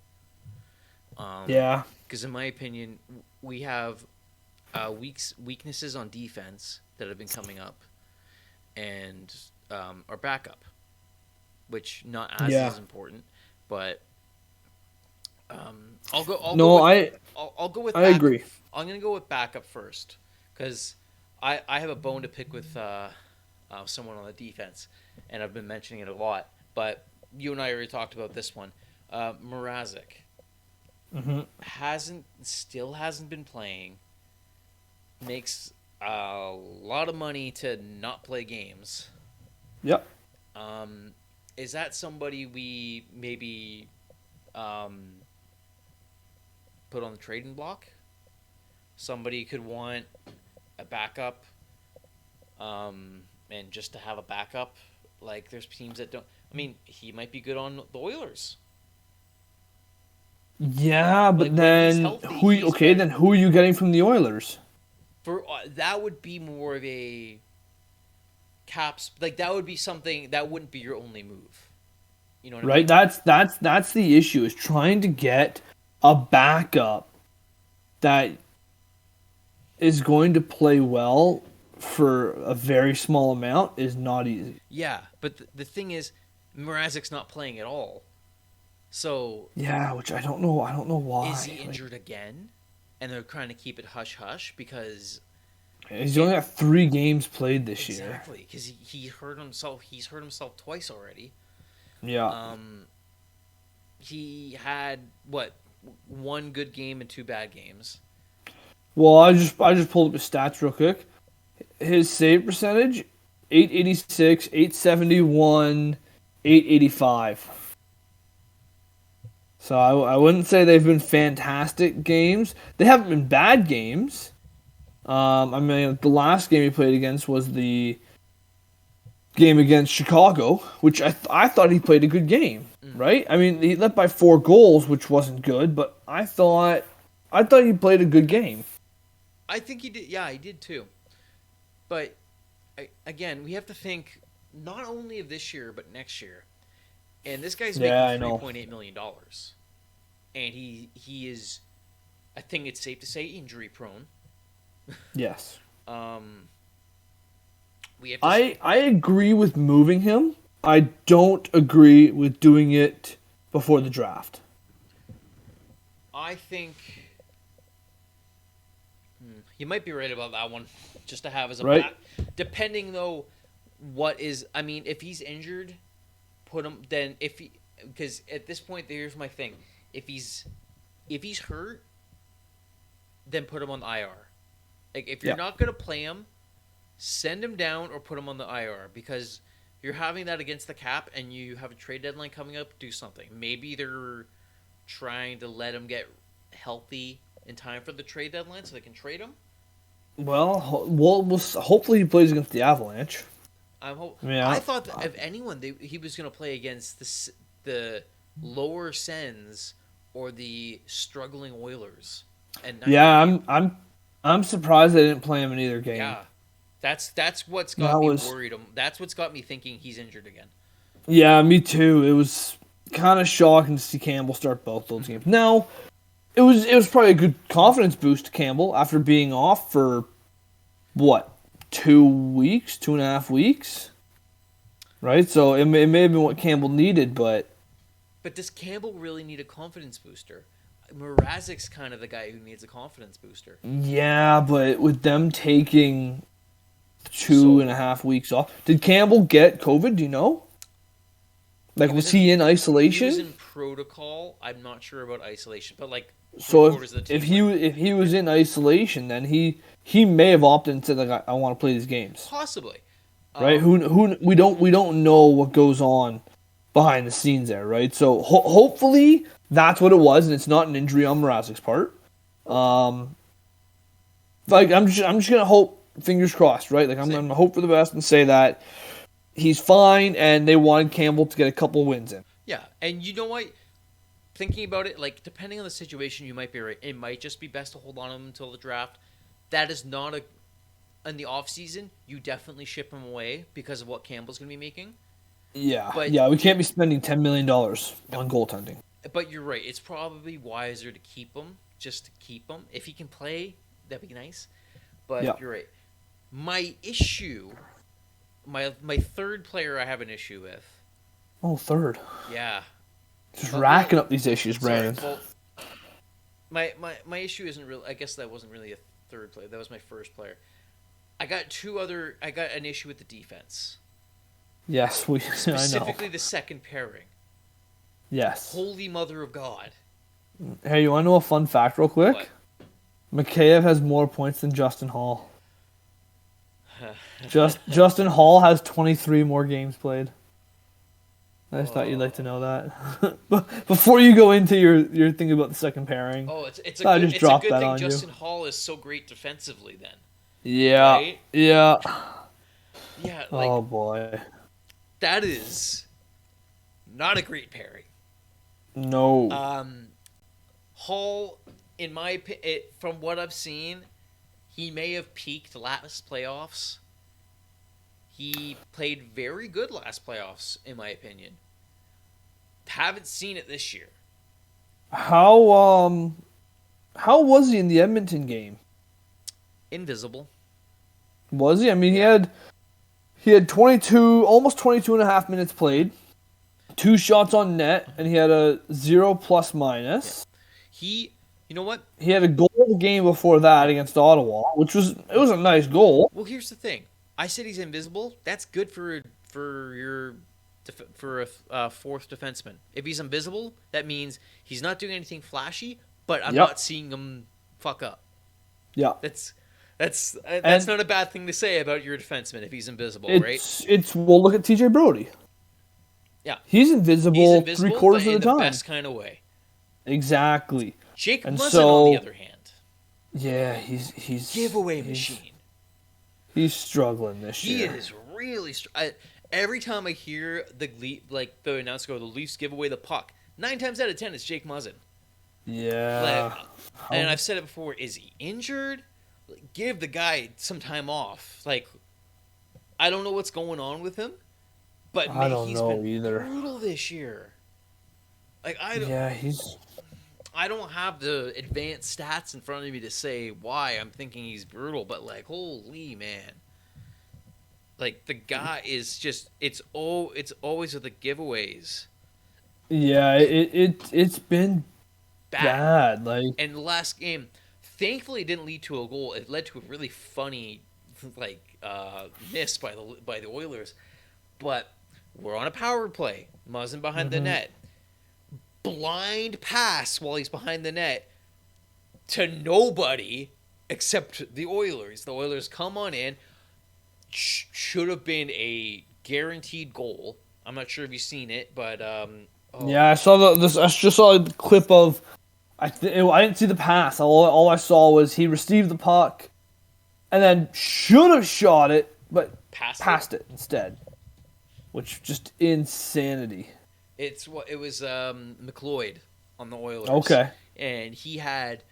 Yeah. Because in my opinion, we have weaknesses on defense that have been coming up, and our backup, which not as important, but I'll go with. I agree. I'm gonna go with backup first because I have a bone to pick with someone on the defense, and I've been mentioning it a lot. But you and I already talked about this one. Mrazek still hasn't been playing. Makes a lot of money to not play games. Yep. Is that somebody we maybe put on the trading block? Somebody could want a backup, and just to have a backup. Like, there's teams that don't. I mean, he might be good on the Oilers. Yeah, but Like, then healthy, then who are you getting from the Oilers? For that would be more of a caps. Like, that would be something that wouldn't be your only move. You know what I mean? Right. That's the issue, is trying to get a backup that is going to play well for a very small amount is not easy. Yeah, but the thing is, Mrazek's not playing at all. So yeah, which I don't know why. Is he injured again? And they're trying to keep it hush hush because he's only got 3 games played this year. Exactly, because he hurt himself. He's hurt himself twice already. Yeah. He had 1 good game and 2 bad games. Well, I just pulled up his stats real quick. His save percentage, 886, 871, 885. So I wouldn't say they've been fantastic games. They haven't been bad games. I mean, the last game he played against was the game against Chicago, which I thought he played a good game, right? I mean, he led by 4 goals, which wasn't good, but I thought he played a good game. I think he did. Yeah, he did too. But again, we have to think not only of this year but next year. And this guy's making $3.8 million, and he is, I think it's safe to say, injury prone. Yes. We have. I agree with moving him. I don't agree with doing it before the draft. I think you might be right about that one. Just to have as a back. Depending though, I mean, if he's injured, put him. Then because at this point, here's my thing: if he's hurt, then put him on the IR. Like, if you're not gonna play him, send him down or put him on the IR, because you're having that against the cap and you have a trade deadline coming up. Do something. Maybe they're trying to let him get healthy in time for the trade deadline so they can trade him. Well, hopefully he plays against the Avalanche. I thought that if anyone, he was going to play against the lower Sens or the struggling Oilers. And I'm surprised they didn't play him in either game. Yeah, that's what's got me worried. That's what's got me thinking he's injured again. Yeah, me too. It was kind of shocking to see Campbell start both those games. Now, it was probably a good confidence boost to Campbell after being off for 2 weeks, 2.5 weeks, right? So it may have been what Campbell needed, but does Campbell really need a confidence booster? Mrazek's kind of the guy who needs a confidence booster. Yeah, but with them taking 2.5 weeks off, did Campbell get COVID? Do you know? Like, was he in isolation? He was in protocol. I'm not sure about isolation, but so if he was in isolation, then he may have opted and said, like, I want to play these games. Possibly. Right? We don't know what goes on behind the scenes there, right? So hopefully that's what it was, and it's not an injury on Mrazek's part. I'm just gonna hope, fingers crossed, right? Like, I'm gonna hope for the best and say that he's fine, and they wanted Campbell to get a couple wins in. Yeah, and you know what? Thinking about it, like, depending on the situation, you might be right. It might just be best to hold on to him until the draft. That is not in the off season, you definitely ship him away because of what Campbell's going to be making. Yeah, we can't be spending $10 million on goaltending. But you're right. It's probably wiser to keep him, just to keep him. If he can play, that'd be nice. But You're right. My issue, my third player I have an issue with. Oh, third. Yeah. Just racking up these issues, Brandon. Sorry, well, my issue isn't really. I guess that wasn't really a third player. That was my first player. I got an issue with the defense. Yes, I know. Specifically the second pairing. Yes. Holy mother of God. Hey, you want to know a fun fact real quick? What? Mikheyev has more points than Justin Hall. Justin Hall has 23 more games played. I just thought you'd like to know that. Before you go into your thing about the second pairing. Oh, it's a good thing Justin Hall is so great defensively then. Yeah. Right? Yeah. Yeah, like, oh boy. That is not a great pairing. No. Hall, in my opinion, from what I've seen, he may have peaked last playoffs. He played very good last playoffs, in my opinion. Haven't seen it this year. How was he in the Edmonton game? Invisible. Was he? I mean, he had 22, almost 22 and a half minutes played, 2 shots on net, and he had a 0 plus minus. Yeah. You know what? He had a goal the game before that against Ottawa, which was a nice goal. Well, here's the thing. I said he's invisible. That's good for a fourth defenseman. If he's invisible, that means he's not doing anything flashy, but I'm not seeing him fuck up. Yeah. That's not a bad thing to say about your defenseman if he's invisible, right? Well, look at TJ Brody. Yeah. He's invisible 3/4 of the time. In the best kind of way. Exactly. Jake Muzzin, on the other hand. Yeah, he's giveaway machine. He's struggling this year. He is really every time I hear the announcer go, the Leafs give away the puck, 9 times out of 10 it's Jake Muzzin. Yeah. And I've said it before, is he injured? Give the guy some time off. I don't know what's going on with him, but he's been brutal this year. I don't have the advanced stats in front of me to say why I'm thinking he's brutal, but holy man. The guy is just it's always with the giveaways. Yeah, it's been bad. And the last game, thankfully it didn't lead to a goal. It led to a really funny miss by the Oilers. But we're on a power play. Muzzin behind the net. Blind pass while he's behind the net to nobody except the Oilers. The Oilers come on in. Should have been a guaranteed goal. I'm not sure if you've seen it, but yeah, I saw I just saw a clip of. I didn't see the pass. All I saw was he received the puck, and then should have shot it, but passed it instead, which just insanity. It was McLeod on the Oilers. Okay. And he had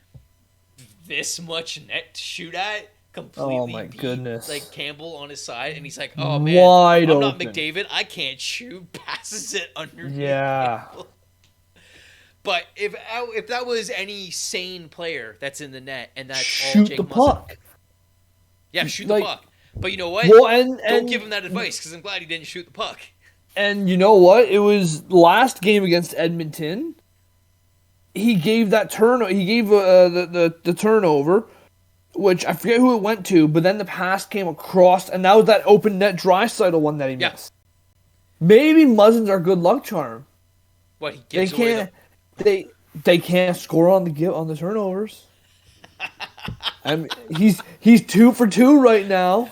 this much net to shoot at, completely goodness. Campbell on his side, and he's like, oh man, wide I'm open. not McDavid, I can't shoot, passes it underneath. Yeah. Campbell. But if that was any sane player that's in the net, and that's shoot all Jake the Muzzin. puck. Yeah, shoot the puck. But you know what? Don't give him that advice, because I'm glad he didn't shoot the puck. And you know what? It was last game against Edmonton. He gave that turn. He gave the turnover, which I forget who it went to. But then the pass came across, and that was that open net Draisaitl one that he missed. Maybe Muzzin's our good luck charm. What he gives away they can't score on the turnovers. I mean, he's 2 for 2 right now.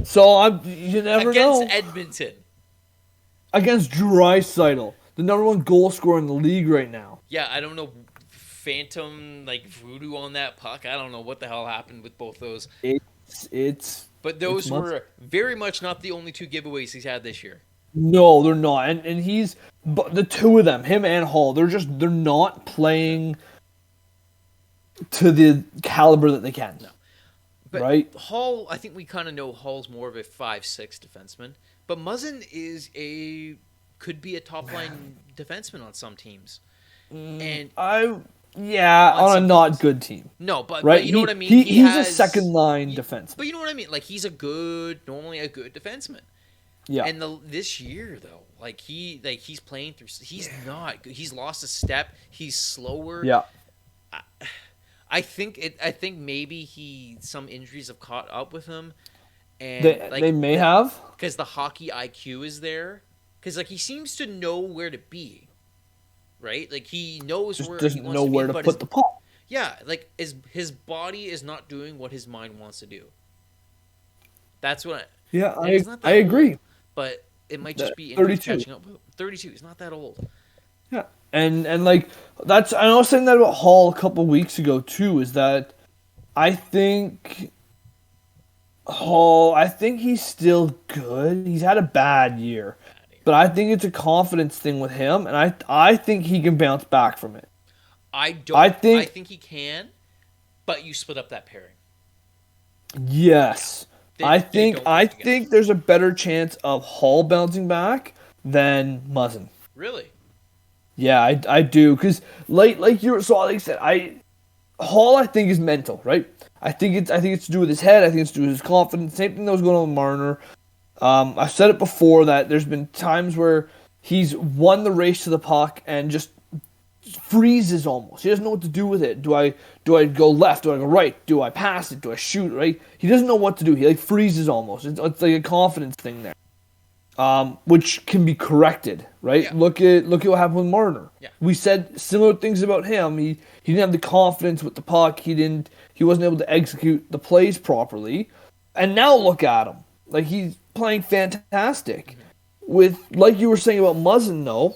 So you never know. Against Edmonton. Against Draisaitl, the number 1 goal scorer in the league right now. Yeah, I don't know. Phantom, voodoo on that puck. I don't know what the hell happened with both those. But those were very much not the only 2 giveaways he's had this year. No, they're not. And but the 2 of them, him and Hall, they're not playing to the caliber that they can. No. But right? Hall, I think we kind of know Hall's more of a 5'6" defenseman. But Muzzin could be a top-line defenseman on some teams. And on a not good team. No, but right? You know what I mean? He's a second-line defenseman. But you know what I mean? He's normally a good defenseman. Yeah. And this year, though, he's playing through. He's not good. He's lost a step. He's slower. Yeah. I think maybe some injuries have caught up with him, and They may have. because the hockey IQ is there, because like he seems to know where to be, right? Like he knows Just where he doesn't wants know to be, where to but put the puck. yeah, like his body is not doing what his mind wants to do. That's what. Yeah, And he's not I that agree. old, but it might just be injuries 32. catching up. 32. He's not that old. Yeah, and like that's I was saying that about Hall a couple weeks ago too. Is that I think I think he's still good. He's had a bad year, but I think it's a confidence thing with him, and I think he can bounce back from it. I don't. I I think think he can, but you split up that pairing. yes. They don't I work together. think there's a better chance of Hall bouncing back than Muzzin. Really? Yeah, I do because like you so like I said Hall I think is mental, right? I think it's to do with his head. I think it's to do with his confidence. Same thing that was going on with Marner. I've said it before that there's been times where he's won the race to the puck and just freezes almost. He doesn't know what to do with it. Do I go left? Do I go right? Do I pass it? Do I shoot? Right? He doesn't know what to do. He like freezes almost. It's like a confidence thing there, which can be corrected. Right? Yeah. Look at what happened with Marner. Yeah. We said similar things about him. He didn't have the confidence with the puck. He wasn't able to execute the plays properly. And now look at him. Like he's playing fantastic. Mm-hmm. With like you were saying about Muzzin though,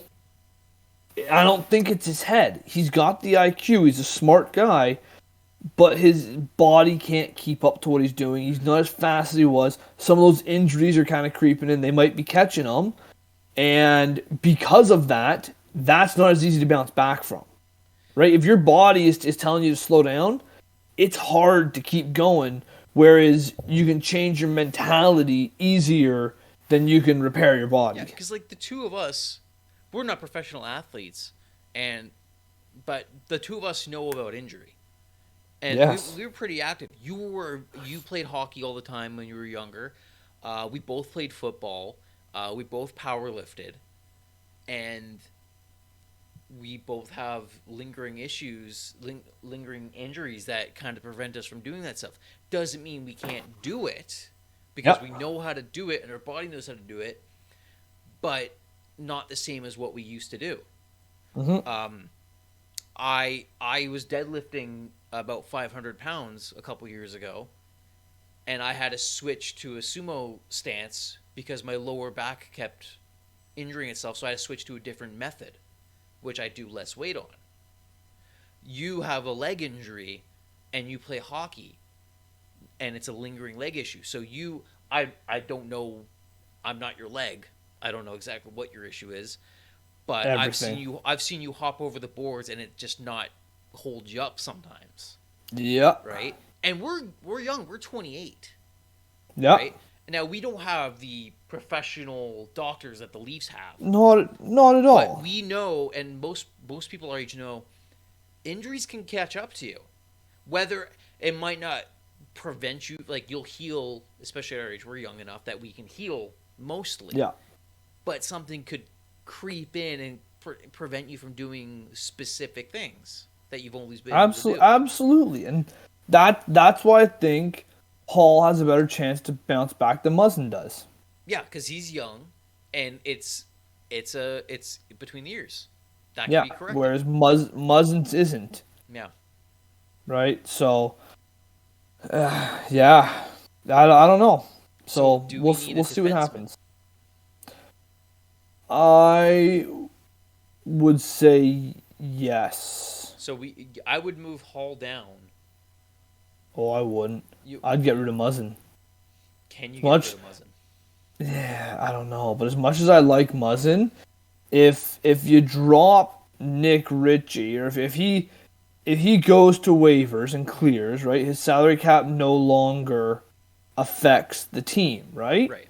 I don't think it's his head. He's got the IQ. He's a smart guy, but his body can't keep up to what he's doing. He's not as fast as he was. Some of those injuries are kind of creeping in. They might be catching him. And because of that, that's not as easy to bounce back from. Right? If your body is telling you to slow down, it's hard to keep going. Whereas you can change your mentality easier than you can repair your body. Yeah, because like the two of us, we're not professional athletes, but the two of us know about injury, and Yes. we were pretty active. You played hockey all the time when you were younger. We both played football. We both power lifted, and we both have lingering issues, lingering injuries that kind of prevent us from doing that stuff. Doesn't mean we can't do it, because Yep. we know how to do it and our body knows how to do it, but not the same as what we used to do. Mm-hmm. I was deadlifting about 500 pounds a couple years ago, and I had to switch to a sumo stance because my lower back kept injuring itself, so I had to switch to a different method, which I do less weight on. You have a leg injury, and you play hockey, and it's a lingering leg issue. So I don't know, I'm not your leg. I don't know exactly what your issue is, but Everything. I've seen you hop over the boards and it just not hold you up sometimes, Yep. right? And we're young. We're 28, Yep. right? Now we don't have the professional doctors that the Leafs have, Not at but all. we know, and most people our age know, injuries can catch up to you. Whether it might not prevent you, like you'll heal, especially at our age, we're young enough that we can heal mostly. Yeah. But something could creep in and prevent you from doing specific things that you've always been able to do. Absolutely. And that's why I think Hall has a better chance to bounce back than Muzzin does. Yeah, because he's young, and it's between the ears. That can Yeah. be correct. Whereas Muzzin's isn't. Yeah. Right? So, yeah. I don't know. So do we'll we need a we'll see what defenseman? happens. I would say yes. So I would move Hall down. Oh, I wouldn't. You I'd get rid of Muzzin. can you Much- get rid of Muzzin? Yeah, I don't know. But as much as I like Muzzin, if you drop Nick Ritchie, or if he goes to waivers and clears, right, his salary cap no longer affects the team, right? Right.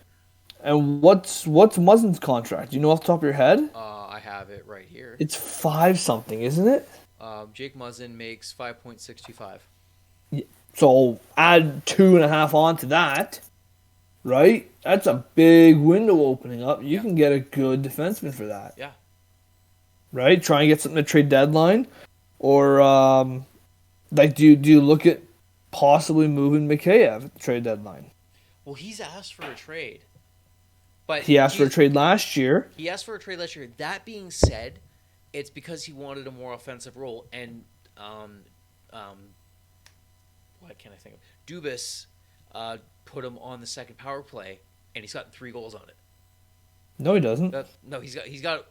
And what's Muzzin's contract? Do you know off the top of your head? I have it right here. It's 5 something, isn't it? Jake Muzzin makes 5.625. So add 2.5 on to that, right? That's a big window opening up. You can get a good defenseman for that. Yeah. Right? Try and get something to trade deadline, or Like, do you look at possibly moving Mikheyev at the trade deadline? Well, he's asked for a trade. But He asked for a trade last year. He asked for a trade last year. That being said, it's because he wanted a more offensive role, and what can I think of? Dubas put him on the second power play, and he's got 3 goals on it. No, he doesn't. No, he's got.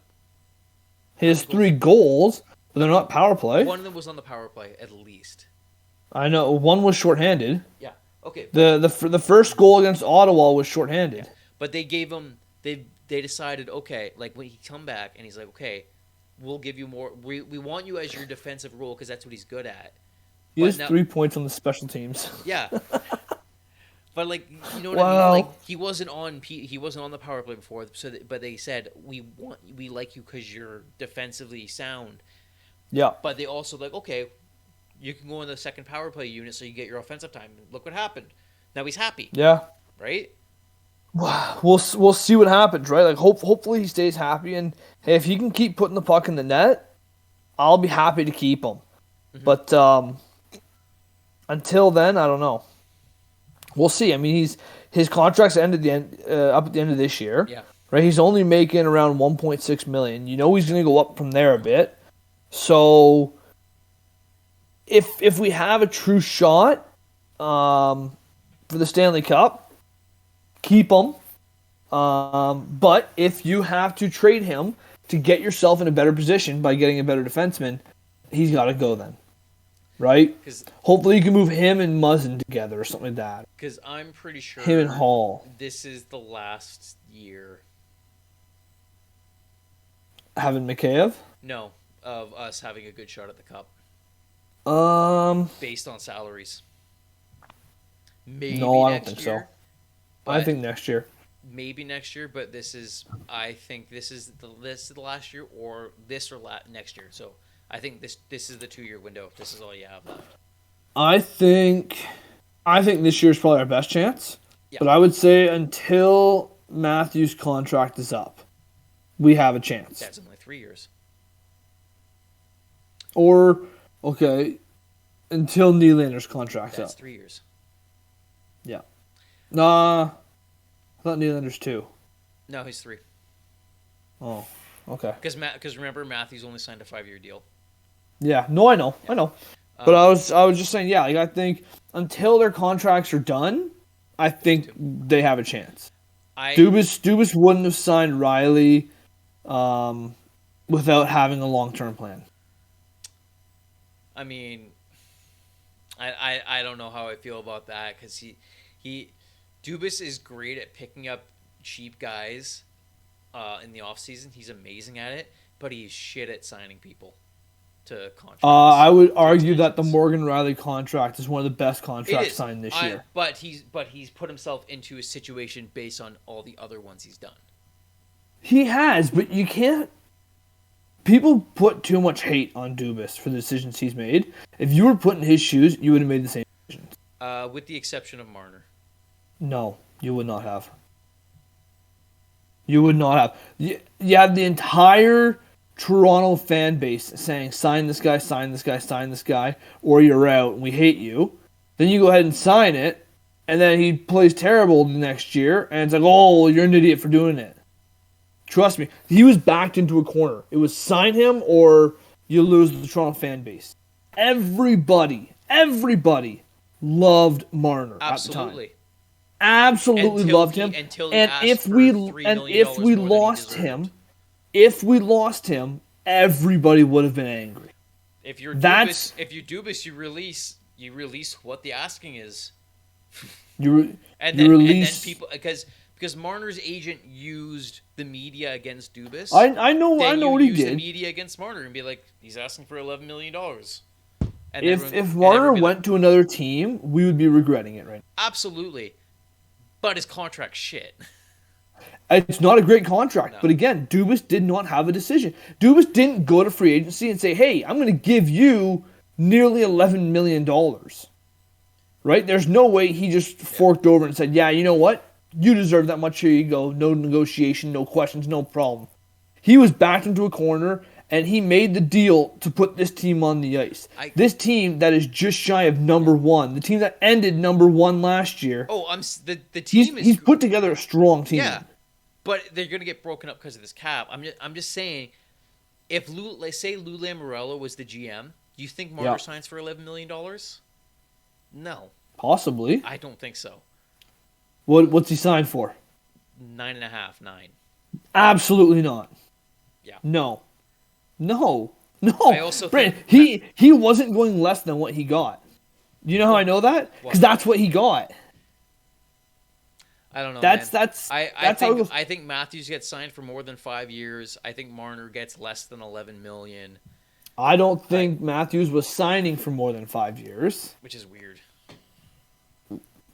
He has 3 goals, but they're not power play. One of them was on the power play, at least. I know. One was shorthanded. Yeah. Okay. The first goal against Ottawa was shorthanded. Yeah. But they gave him. They decided, okay, like when he come back and he's like, okay, we'll give you more. We want you as your defensive role because that's what he's good at. He has 3 points on the special teams. Yeah. But like, you know what I mean? Like, he wasn't on the power play before. But they said we like you because you're defensively sound. Yeah. But they also like, okay, you can go in the second power play unit so you get your offensive time. Look what happened. Now he's happy. Yeah. Right. We'll see what happens, right? Like, hopefully he stays happy, and hey, if he can keep putting the puck in the net, I'll be happy to keep him. Mm-hmm. But until then, I don't know. We'll see. I mean, his contract's up at the end of this year. Yeah. Right. He's only making around $1.6 million. You know he's going to go up from there a bit. So if we have a true shot for the Stanley Cup, keep him. But if you have to trade him to get yourself in a better position by getting a better defenseman, he's got to go then. Right? Hopefully you can move him and Muzzin together or something like that. Because I'm pretty sure him and Hall. This is the last year. Having Mikheyev? No, of us having a good shot at the Cup. Based on salaries. Maybe no, I don't next think year, so. I think next year. Maybe next year, but I think this is the last year, or next year. So I think this is the 2-year window. This is all you have left. I think this year is probably our best chance. Yeah. But I would say until Matthews' contract is up, we have a chance. That's only 3 years. Or, okay, until Nylander's contract's up. That's 3 years. Yeah. Nah, I thought Nylander's 2. No, he's 3. Oh, okay. Because remember, Matthews only signed a 5-year deal. Yeah, no, I know. But I was just saying, yeah, like I think until their contracts are done, I think they have a chance. Dubas wouldn't have signed Riley without having a long-term plan. I mean, I don't know how I feel about that because Dubas is great at picking up cheap guys in the offseason. He's amazing at it, but he's shit at signing people to contracts. I would argue that the Morgan Riley contract is one of the best contracts signed this year. But he's put himself into a situation based on all the other ones he's done. He has, but you can't. People put too much hate on Dubas for the decisions he's made. If you were put in his shoes, you would have made the same decisions. With the exception of Marner. No, you would not have. You would not have. You have the entire Toronto fan base saying, sign this guy, sign this guy, sign this guy, or you're out and we hate you. Then you go ahead and sign it, and then he plays terrible the next year, and it's like, oh, you're an idiot for doing it. Trust me, he was backed into a corner. It was sign him or you lose the Toronto fan base. Everybody loved Marner at the time. Absolutely loved him. And if we lost him, everybody would have been angry. If you're Dubas, you release what the asking is. And then people because Marner's agent used the media against Dubas. I know what he did. The media against Marner and be like, he's asking for $11 million. And if Marner went to another team, we would be regretting it right now. Absolutely. But his contract's shit. It's not a great contract. No. But again, Dubas did not have a decision. Dubas didn't go to free agency and say, hey, I'm going to give you nearly $11 million. Right? There's no way he just forked over and said, yeah, you know what? You deserve that much. Here you go. No negotiation, no questions, no problem. He was backed into a corner, and he made the deal to put this team on the ice. This team that is just shy of number one, the team that ended number one last year. The team he's put together a strong team. Yeah, but they're gonna get broken up because of this cap. I'm just saying, if let's say Lou Lamoriello was the GM, you think Marner signs for $11 million? No, possibly. I don't think so. What's he signed for? 9.5, 9. Absolutely not. Yeah. No. I also Brandon, think he wasn't going less than what he got. You know how I know that? Because that's what he got. I don't know. I think Matthews gets signed for more than 5 years. I think Marner gets less than $11 million. I don't think Matthews was signing for more than 5 years. Which is weird.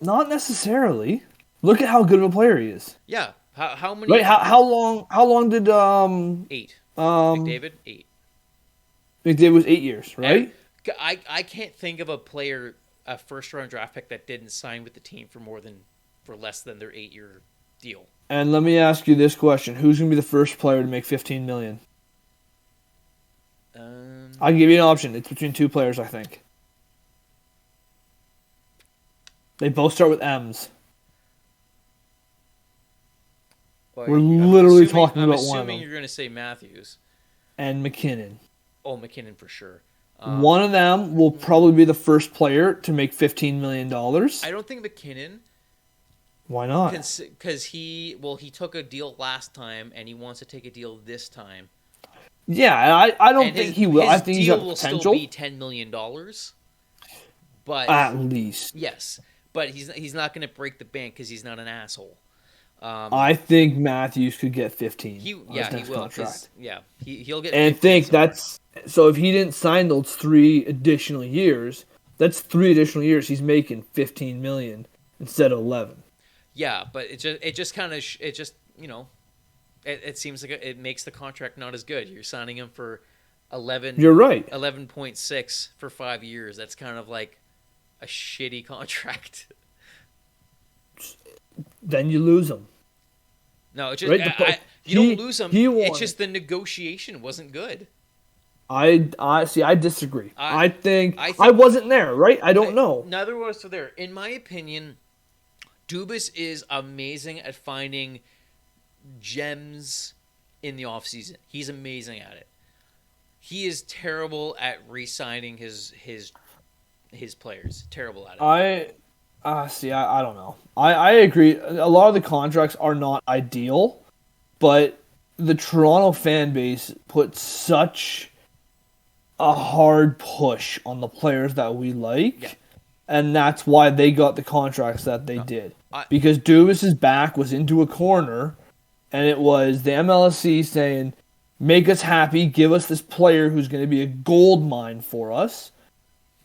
Not necessarily. Look at how good of a player he is. Yeah. How many? Wait, how long did 8. McDavid 8. McDavid was 8 years, right? I can't think of a first-round draft pick that didn't sign with the team for less than their 8-year deal. And let me ask you this question: who's going to be the first player to make $15 million? I'll give you an option. It's between two players, I think. They both start with M's. Well, We're literally talking about one of them. I'm assuming you're going to say Matthews. And McKinnon. Oh, McKinnon for sure. One of them will probably be the first player to make $15 million. I don't think McKinnon. Why not? Because he took a deal last time, and he wants to take a deal this time. Yeah, I don't think he will. I think he's got potential. His deal will still be $10 million. But at least. Yes. But he's not going to break the bank because he's not an asshole. I think Matthews could get 15. He will. He'll get. And think that's so. If he didn't sign those 3 additional years, that's 3 additional years. He's making $15 million instead of 11. Yeah, but it seems like it makes the contract not as good. You're signing him for 11. You're right. 11.6 for 5 years. That's kind of like a shitty contract. Then you lose him. No, it's just right? You don't lose him. It's just the negotiation wasn't good. I see. I disagree. I think I wasn't there. Right? I don't know. Neither was there. In my opinion, Dubas is amazing at finding gems in the offseason. He's amazing at it. He is terrible at re-signing his players. Terrible at it. I don't know. I agree. A lot of the contracts are not ideal, but the Toronto fan base put such a hard push on the players that we like, and that's why they got the contracts that they did. Because Dubas' back was into a corner, and it was the MLSE saying, make us happy, give us this player who's going to be a gold mine for us,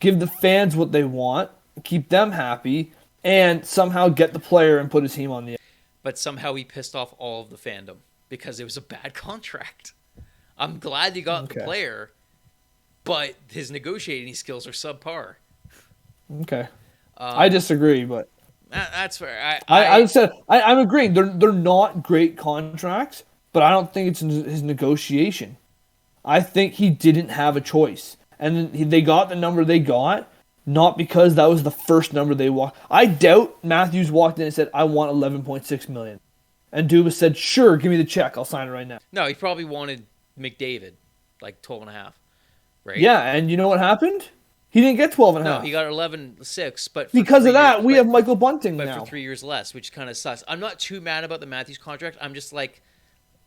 give the fans what they want, keep them happy, and somehow get the player and put his team on the. But somehow he pissed off all of the fandom because it was a bad contract. I'm glad he got the player, but his negotiating skills are subpar. Okay, I disagree, but that's fair. I'm agreeing. They're not great contracts, but I don't think it's his negotiation. I think he didn't have a choice, and they got the number they got. Not because that was the first number they walked. I doubt Matthews walked in and said, I want $11.6 million. And Dubas said, sure, give me the check. I'll sign it right now. No, he probably wanted McDavid, like 12.5, right? Yeah, and you know what happened? He didn't get 12.5. No, he got 11.6, but because of that, we have Michael Bunting now. But for 3 years less, which kind of sucks. I'm not too mad about the Matthews contract. I'm just like,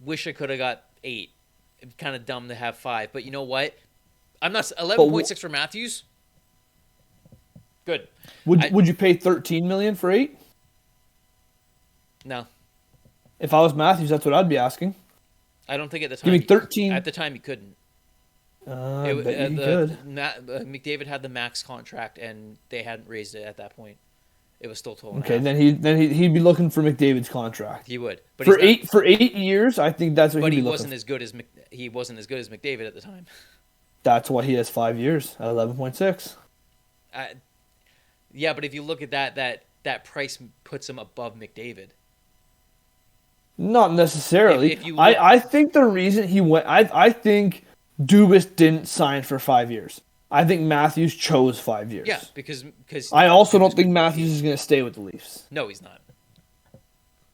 wish I could have got 8. It's kind of dumb to have 5. But you know what? I'm not 11.6 for Matthews. Good. Would you pay $13 million for 8? No. If I was Matthews, that's what I'd be asking. I don't think at the time. Give me 13. At the time, he couldn't. I bet you could. McDavid had the max contract, and they hadn't raised it at that point. It was still 12. Okay, then he'd be looking for McDavid's contract. He would, but for 8 years, I think that's what. But he wasn't as good as McDavid at the time. That's why he has 5 years at 11.6. Yeah, but if you look at that price puts him above McDavid. Not necessarily. I think the reason he went, I think Dubas didn't sign for 5 years. I think Matthews chose 5 years. Yeah, because I also don't think Matthews is going to stay with the Leafs. No, he's not.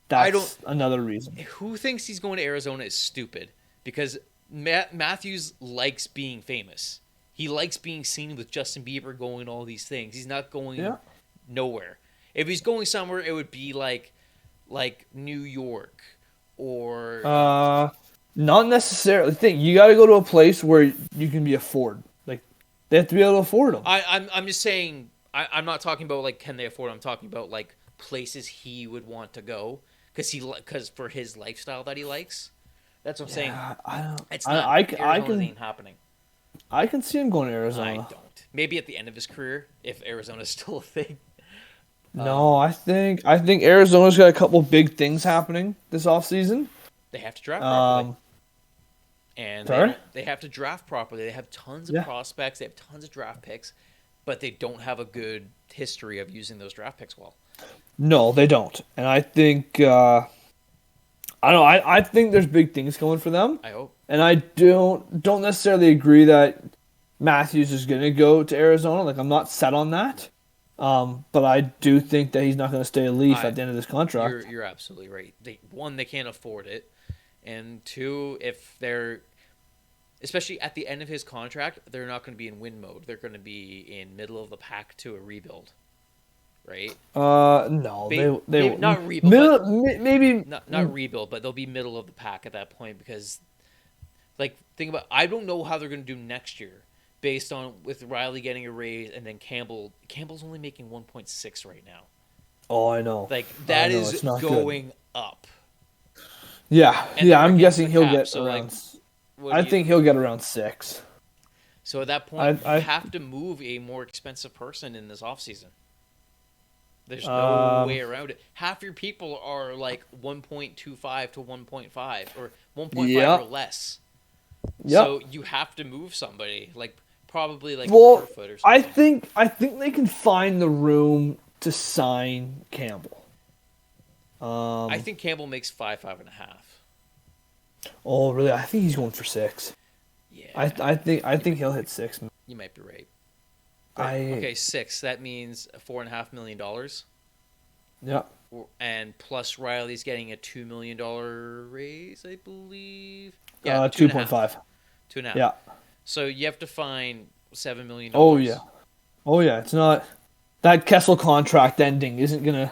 That's another reason. Who thinks he's going to Arizona is stupid, because Matthews likes being famous. He likes being seen with Justin Bieber going all these things. He's not going nowhere. If he's going somewhere, it would be like New York or not necessarily. Think you got to go to a place where you can be afforded. Like they have to be able to afford them. I'm just saying. I'm not talking about like can they afford. I'm talking about like places he would want to go because for his lifestyle that he likes. That's what I'm saying. It's not. Arizona ain't happening. I can see him going to Arizona. I don't. Maybe at the end of his career, if Arizona's still a thing. No, I think Arizona's got a couple big things happening this offseason. They have to draft properly. And they have to draft properly. They have tons of prospects. They have tons of draft picks, but they don't have a good history of using those draft picks well. No, they don't. And I think I think there's big things coming for them. I hope. And I don't necessarily agree that Matthews is going to go to Arizona. Like, I'm not set on that. But I do think that he's not going to stay a Leaf at the end of this contract. You're absolutely right. They can't afford it. And two, if they're, especially at the end of his contract, they're not going to be in win mode. They're going to be in middle of the pack to a rebuild. Right? No, they not rebuild. Maybe not rebuild, but they'll be middle of the pack at that point because, like, think about. I don't know how they're going to do next year, based on with Riley getting a raise and then Campbell. Campbell's only making 1.6 right now. Oh, I know. Like that is going up. Yeah, I'm guessing he'll get so around. I think he'll get around 6. So at that point, you have to move a more expensive person in this offseason. There's no way around it. Half your people are like 1.25 to 1.5 or 1.5 or less. Yep. So you have to move somebody, like probably like Kerfoot or something. I think they can find the room to sign Campbell. I think Campbell makes 5.5. Oh, really? I think he's going for 6. Yeah. I think he'll hit 6. You might be right. Okay, 6. That means $4.5 million. Yeah. And plus Riley's getting a $2 million raise, I believe. Yeah, 2.5. 2.5. Yeah. So you have to find $7 million. Oh yeah. It's not that Kessel contract ending isn't gonna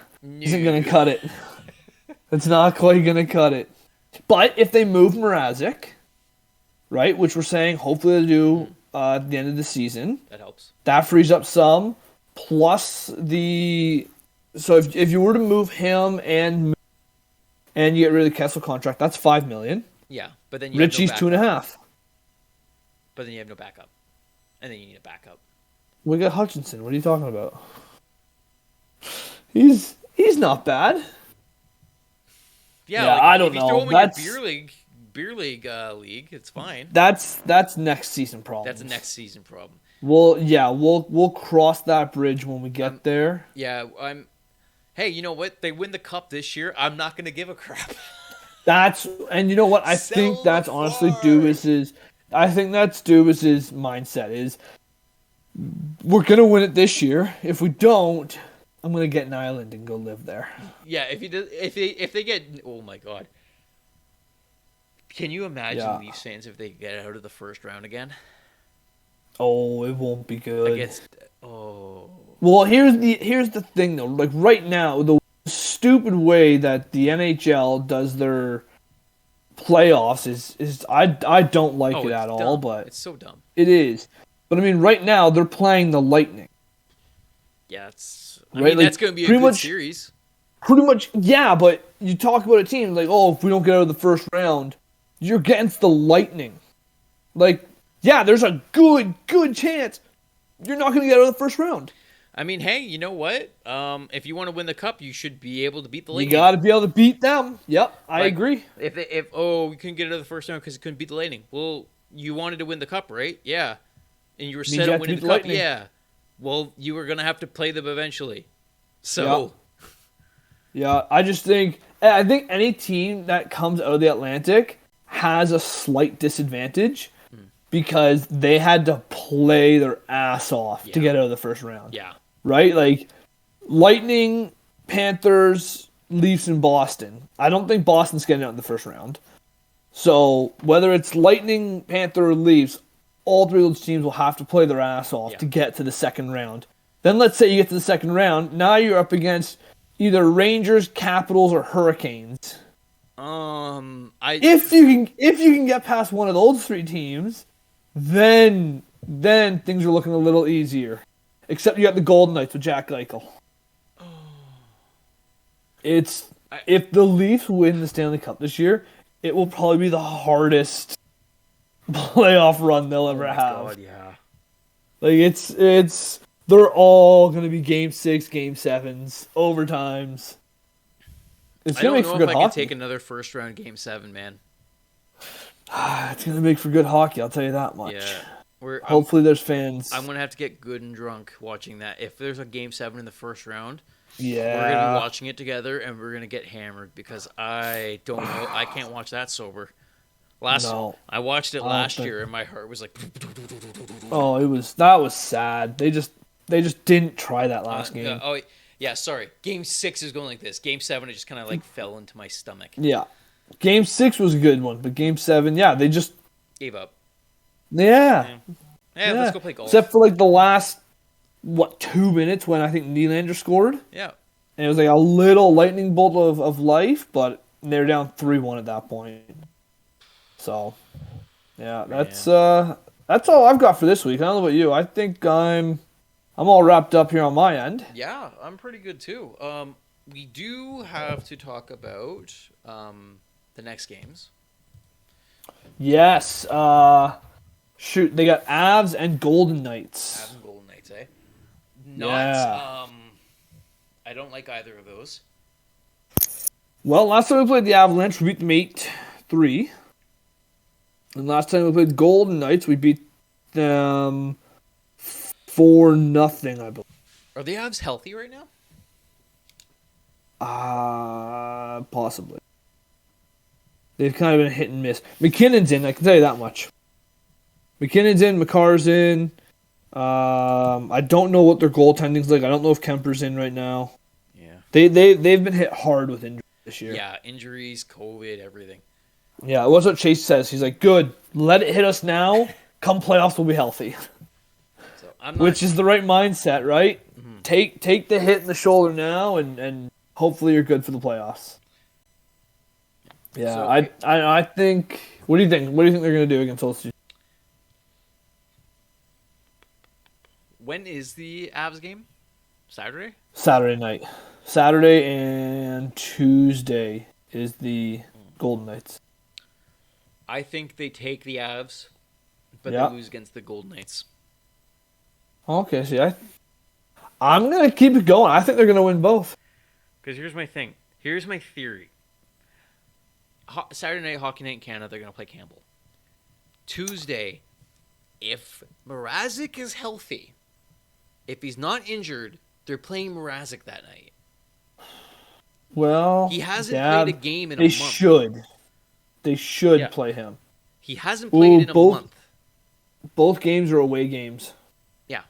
cut it. It's not quite gonna cut it. But if they move Mrazek, right, which we're saying hopefully they'll do at the end of the season, that helps. That frees up some. Plus so if you were to move him and you get rid of the Kessel contract, that's $5 million. Yeah, but then Ritchie's have no 2.5. But then you have no backup, and then you need a backup. We got Hutchinson. What are you talking about? He's not bad. Yeah, like, I don't if you know. throw him in your beer league league, it's fine. That's next season problem. That's a next season problem. We'll cross that bridge when we get there. Yeah, Hey, you know what? They win the cup this year. I'm not going to give a crap. And you know what? I think that's honestly Dubas's. I think that's Dubas's mindset is we're gonna win it this year. If we don't, I'm gonna get an island and go live there. Yeah, if they get, oh my god, can you imagine Leafs fans if they get out of the first round again? Oh, it won't be good. Well, here's the thing though. Like right now, the stupid way that the NHL does their playoffs is I don't like it at all, but it's so dumb. It is. But I mean, right now they're playing the Lightning. Yeah, that's going to be a good series. Pretty much, yeah. But you talk about a team like, oh, if we don't get out of the first round, you're against the Lightning. Like, yeah, there's a good chance you're not going to get out of the first round. I mean, hey, you know what? If you want to win the cup, you should be able to beat the Lightning. You got to be able to beat them. Yep, I agree. If we couldn't get out of the first round because you couldn't beat the Lightning. Well, you wanted to win the cup, right? Yeah. And you were set on winning the cup? Yeah. Well, you were going to have to play them eventually. So. Yeah, I think any team that comes out of the Atlantic has a slight disadvantage because they had to play their ass off to get out of the first round. Yeah. Right? Like, Lightning, Panthers, Leafs, and Boston. I don't think Boston's getting out in the first round. So, whether it's Lightning, Panther, or Leafs, all three of those teams will have to play their ass off to get to the second round. Then let's say you get to the second round. Now you're up against either Rangers, Capitals, or Hurricanes. If you can get past one of those three teams, then things are looking a little easier. Except you got the Golden Knights with Jack Eichel. If the Leafs win the Stanley Cup this year, it will probably be the hardest playoff run they'll ever have. God, yeah. Like they're all gonna be Game 6, Game 7s, overtimes. It's gonna make for good hockey. I don't know if I can take another first round Game 7, man. It's gonna make for good hockey. I'll tell you that much. Yeah. Hopefully, there's fans. I'm gonna have to get good and drunk watching that. If there's a Game 7 in the first round, we're gonna be watching it together, and we're gonna get hammered because I don't know. I can't watch that sober. I watched it last year, and my heart was like. Oh, that was sad. They just didn't try that last game. Sorry. Game 6 is going like this. Game 7, it just kind of like fell into my stomach. Yeah. Game 6 was a good one, but Game 7, they just gave up. Yeah. Let's go play golf. Except for like the last 2 minutes when I think Nylander scored. Yeah. And it was like a little lightning bolt of life, but they're down 3-1 at that point. So, yeah, that's all I've got for this week. I don't know about you. I think I'm all wrapped up here on my end. Yeah, I'm pretty good too. We do have to talk about the next games. Yes. Shoot, they got Avs and Golden Knights. Avs and Golden Knights, eh? I don't like either of those. Well, last time we played the Avalanche, we beat them 8-3. And last time we played Golden Knights, we beat them 4-0, I believe. Are the Avs healthy right now? Possibly. They've kind of been hit and miss. McKinnon's in, I can tell you that much. McKinnon's in, McCarr's in. I don't know what their goaltending's like. I don't know if Kemper's in right now. Yeah. They've been hit hard with injuries this year. Yeah, injuries, COVID, everything. Yeah, what's what Chase says. He's like, good, let it hit us now. Come playoffs, we'll be healthy. So which is the right mindset, right? Mm-hmm. Take the hit in the shoulder now, and hopefully you're good for the playoffs. Yeah, so, I think. What do you think? What do you think they're going to do against those two? When is the Avs game? Saturday? Saturday night. Saturday and Tuesday is the Golden Knights. I think they take the Avs, but they lose against the Golden Knights. Okay, see, I'm going to keep it going. I think they're going to win both. Because here's my thing. Here's my theory. Saturday night, Hockey Night in Canada, they're going to play Campbell. Tuesday, if Mrazek is healthy, if he's not injured, they're playing Mrazek that night. Well, he hasn't played a game in a month. They should play him. He hasn't played in a month. Both games are away games. Yeah.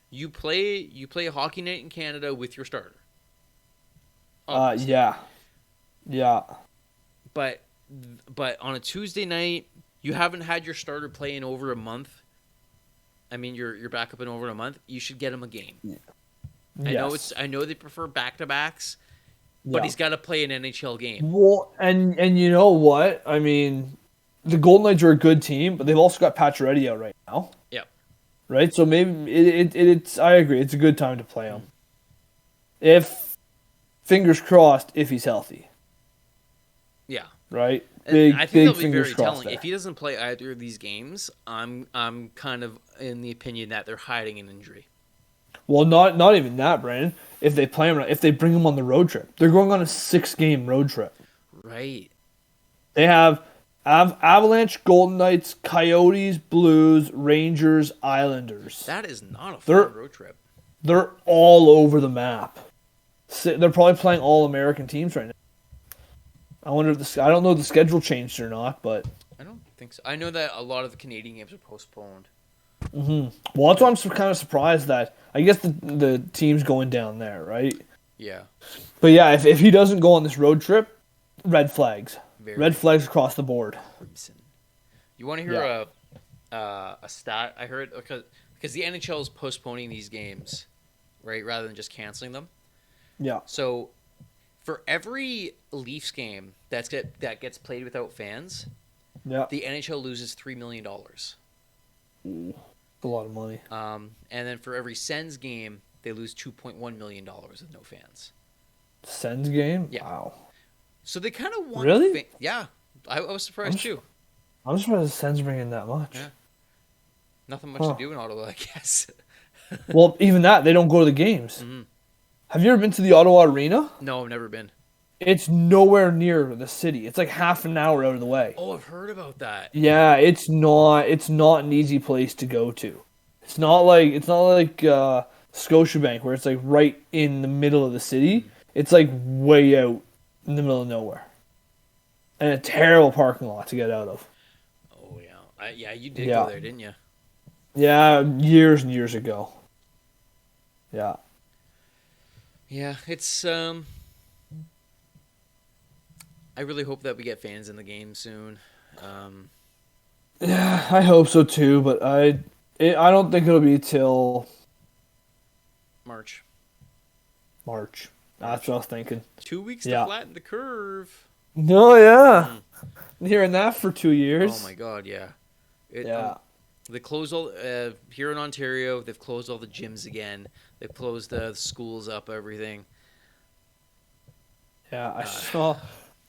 You play Hockey Night in Canada with your starter. Yeah. But on a Tuesday night, you haven't had your starter play in over a month. I mean, your backup in over a month. You should get him a game. Yeah. I know they prefer back-to-backs, but he's got to play an NHL game. Well, and you know what? I mean, the Golden Knights are a good team, but they've also got Pacioretty out right now. Yeah. Right? So maybe it's I agree. It's a good time to play him. Fingers crossed, if he's healthy. Yeah. Right? I think that'll be very telling. If he doesn't play either of these games, I'm kind of in the opinion that they're hiding an injury. Well, not even that, Brandon. If they play him, if they bring him on the road trip, they're going on a 6-game road trip. Right. They have Avalanche, Golden Knights, Coyotes, Blues, Rangers, Islanders. That is not a fun road trip. They're all over the map. They're probably playing all American teams right now. I wonder if I don't know if the schedule changed or not, but I don't think so. I know that a lot of the Canadian games are postponed. Well, that's why I'm kind of surprised that I guess the team's going down there, right? Yeah. But yeah, if he doesn't go on this road trip, red flags, Very red flags across the board. crimson. You want to hear a stat I heard? Because the NHL is postponing these games, right, rather than just canceling them. Yeah. So, for every Leafs game that gets played without fans, Yeah. the NHL loses $3 million. Ooh, a lot of money. And then for every Sens game, they lose $2.1 million with no fans. Sens game? Yeah. Wow. So they kind of want... Really? Yeah. I was surprised too. I'm surprised the Sens bring in that much. Yeah. Nothing much to do in Ottawa, I guess. Well, even that, they don't go to the games. Mm-hmm. Have you ever been to the Ottawa Arena? No, I've never been. It's nowhere near the city. It's like half an hour out of the way. Oh, I've heard about that. Yeah, it's not an easy place to go to. It's not like Scotiabank where it's like right in the middle of the city. It's like way out in the middle of nowhere. And a terrible parking lot to get out of. Oh, yeah. Yeah, you did go there, didn't you? Yeah, years and years ago. Yeah. Yeah, it's I really hope that we get fans in the game soon. Yeah, I hope so too, but I don't think it'll be till March. That's what I was thinking. 2 weeks to flatten the curve. No, yeah. Been hearing that for 2 years. Oh my god, yeah. They closed all here in Ontario. They've closed all the gyms again. They've closed the schools up, everything. Yeah, I saw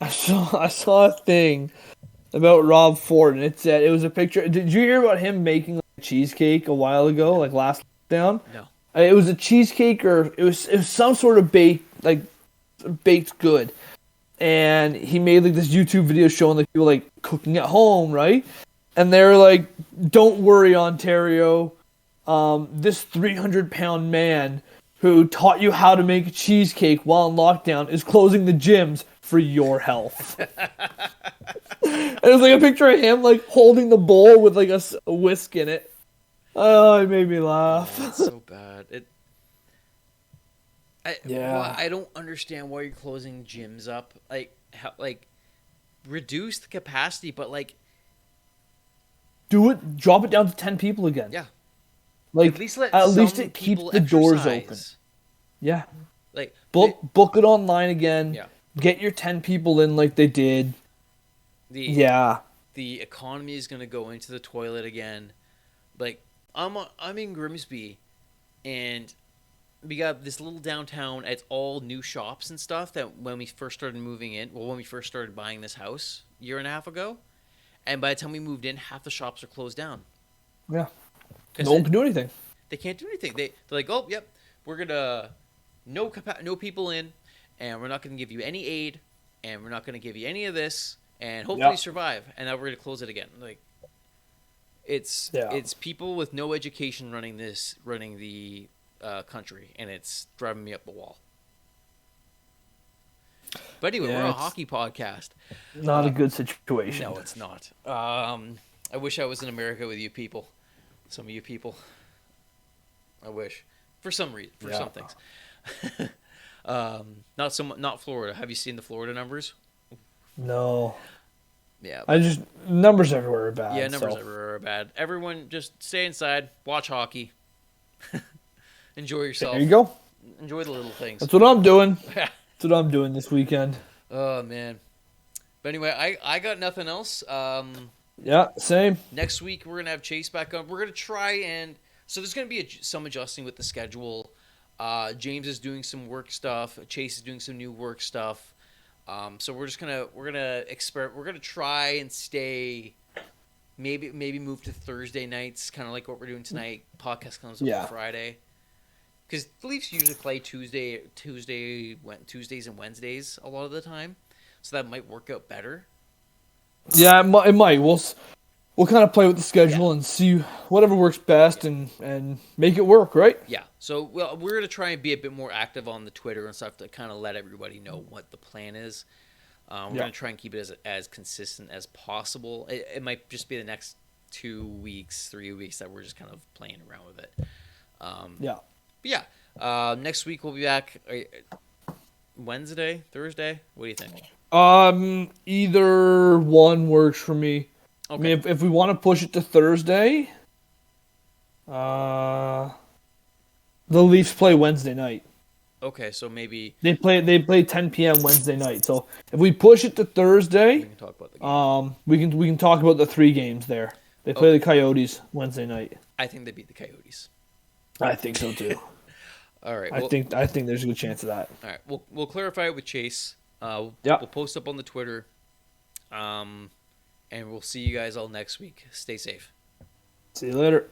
a thing about Rob Ford, and it said it was a picture. Did you hear about him making like, a cheesecake a while ago, like last lockdown? No. It was a cheesecake, or it was some sort of baked good, and he made like this YouTube video showing like people like cooking at home, right? And they're like, "Don't worry, Ontario. This 300-pound man who taught you how to make a cheesecake while in lockdown is closing the gyms for your health." And it was like a picture of him like holding the bowl with like a whisk in it. Oh, it made me laugh. Oh, it's so bad. I don't understand why you're closing gyms up. Reduce the capacity, but do it. Drop it down to 10 people again. Yeah. Like at least it keeps the doors open. Yeah. Book it online again. Yeah. Get your 10 people in like they did. The economy is gonna go into the toilet again. I'm in Grimsby, and we got this little downtown. It's all new shops and stuff that when we first started moving in, when we first started buying this house a year and a half ago, and by the time we moved in, half the shops are closed down. Yeah. No one can do anything. They can't do anything. They're like, oh, yep, we're gonna no people in, and we're not gonna give you any aid, and we're not gonna give you any of this, and hopefully survive. And now we're gonna close it again. It's people with no education running the country, and it's driving me up the wall. But anyway, we're a hockey podcast. Not a good situation. No, it's not. I wish I was in America with you people. Some of you people. I wish. For some reason. For some things. Not Florida. Have you seen the Florida numbers? No. Yeah. Numbers everywhere are bad. Yeah, numbers everywhere are bad. Everyone just stay inside, watch hockey. Enjoy yourself. There you go. Enjoy the little things. That's what I'm doing. That's what I'm doing this weekend. Oh, man. But anyway, I got nothing else. Yeah, same. Next week, we're going to have Chase back on. We're going to try and... So there's going to be some adjusting with the schedule. James is doing some work stuff. Chase is doing some new work stuff. So we're gonna experiment. We're gonna try and stay, maybe move to Thursday nights, kind of like what we're doing tonight. Podcast comes up on Friday, because the Leafs usually play Tuesdays and Wednesdays a lot of the time, so that might work out better. Yeah, it might. We'll kind of play with the schedule and see whatever works best and make it work, right? Yeah. So we're going to try and be a bit more active on the Twitter and stuff to kind of let everybody know what the plan is. We're going to try and keep it as consistent as possible. It might just be the next 2 weeks, 3 weeks that we're just kind of playing around with it. But yeah. Next week we'll be back. Wednesday, Thursday. What do you think? Either one works for me. Okay. I mean, if we want to push it to Thursday, the Leafs play Wednesday night. Okay, so maybe they play 10 p.m. Wednesday night. So if we push it to Thursday, we can talk about the game. we can talk about the 3 games there. They play the Coyotes Wednesday night. I think they beat the Coyotes. I think so too. All right. I think there's a good chance of that. All right. We'll clarify it with Chase. We'll post up on the Twitter. And we'll see you guys all next week. Stay safe. See you later.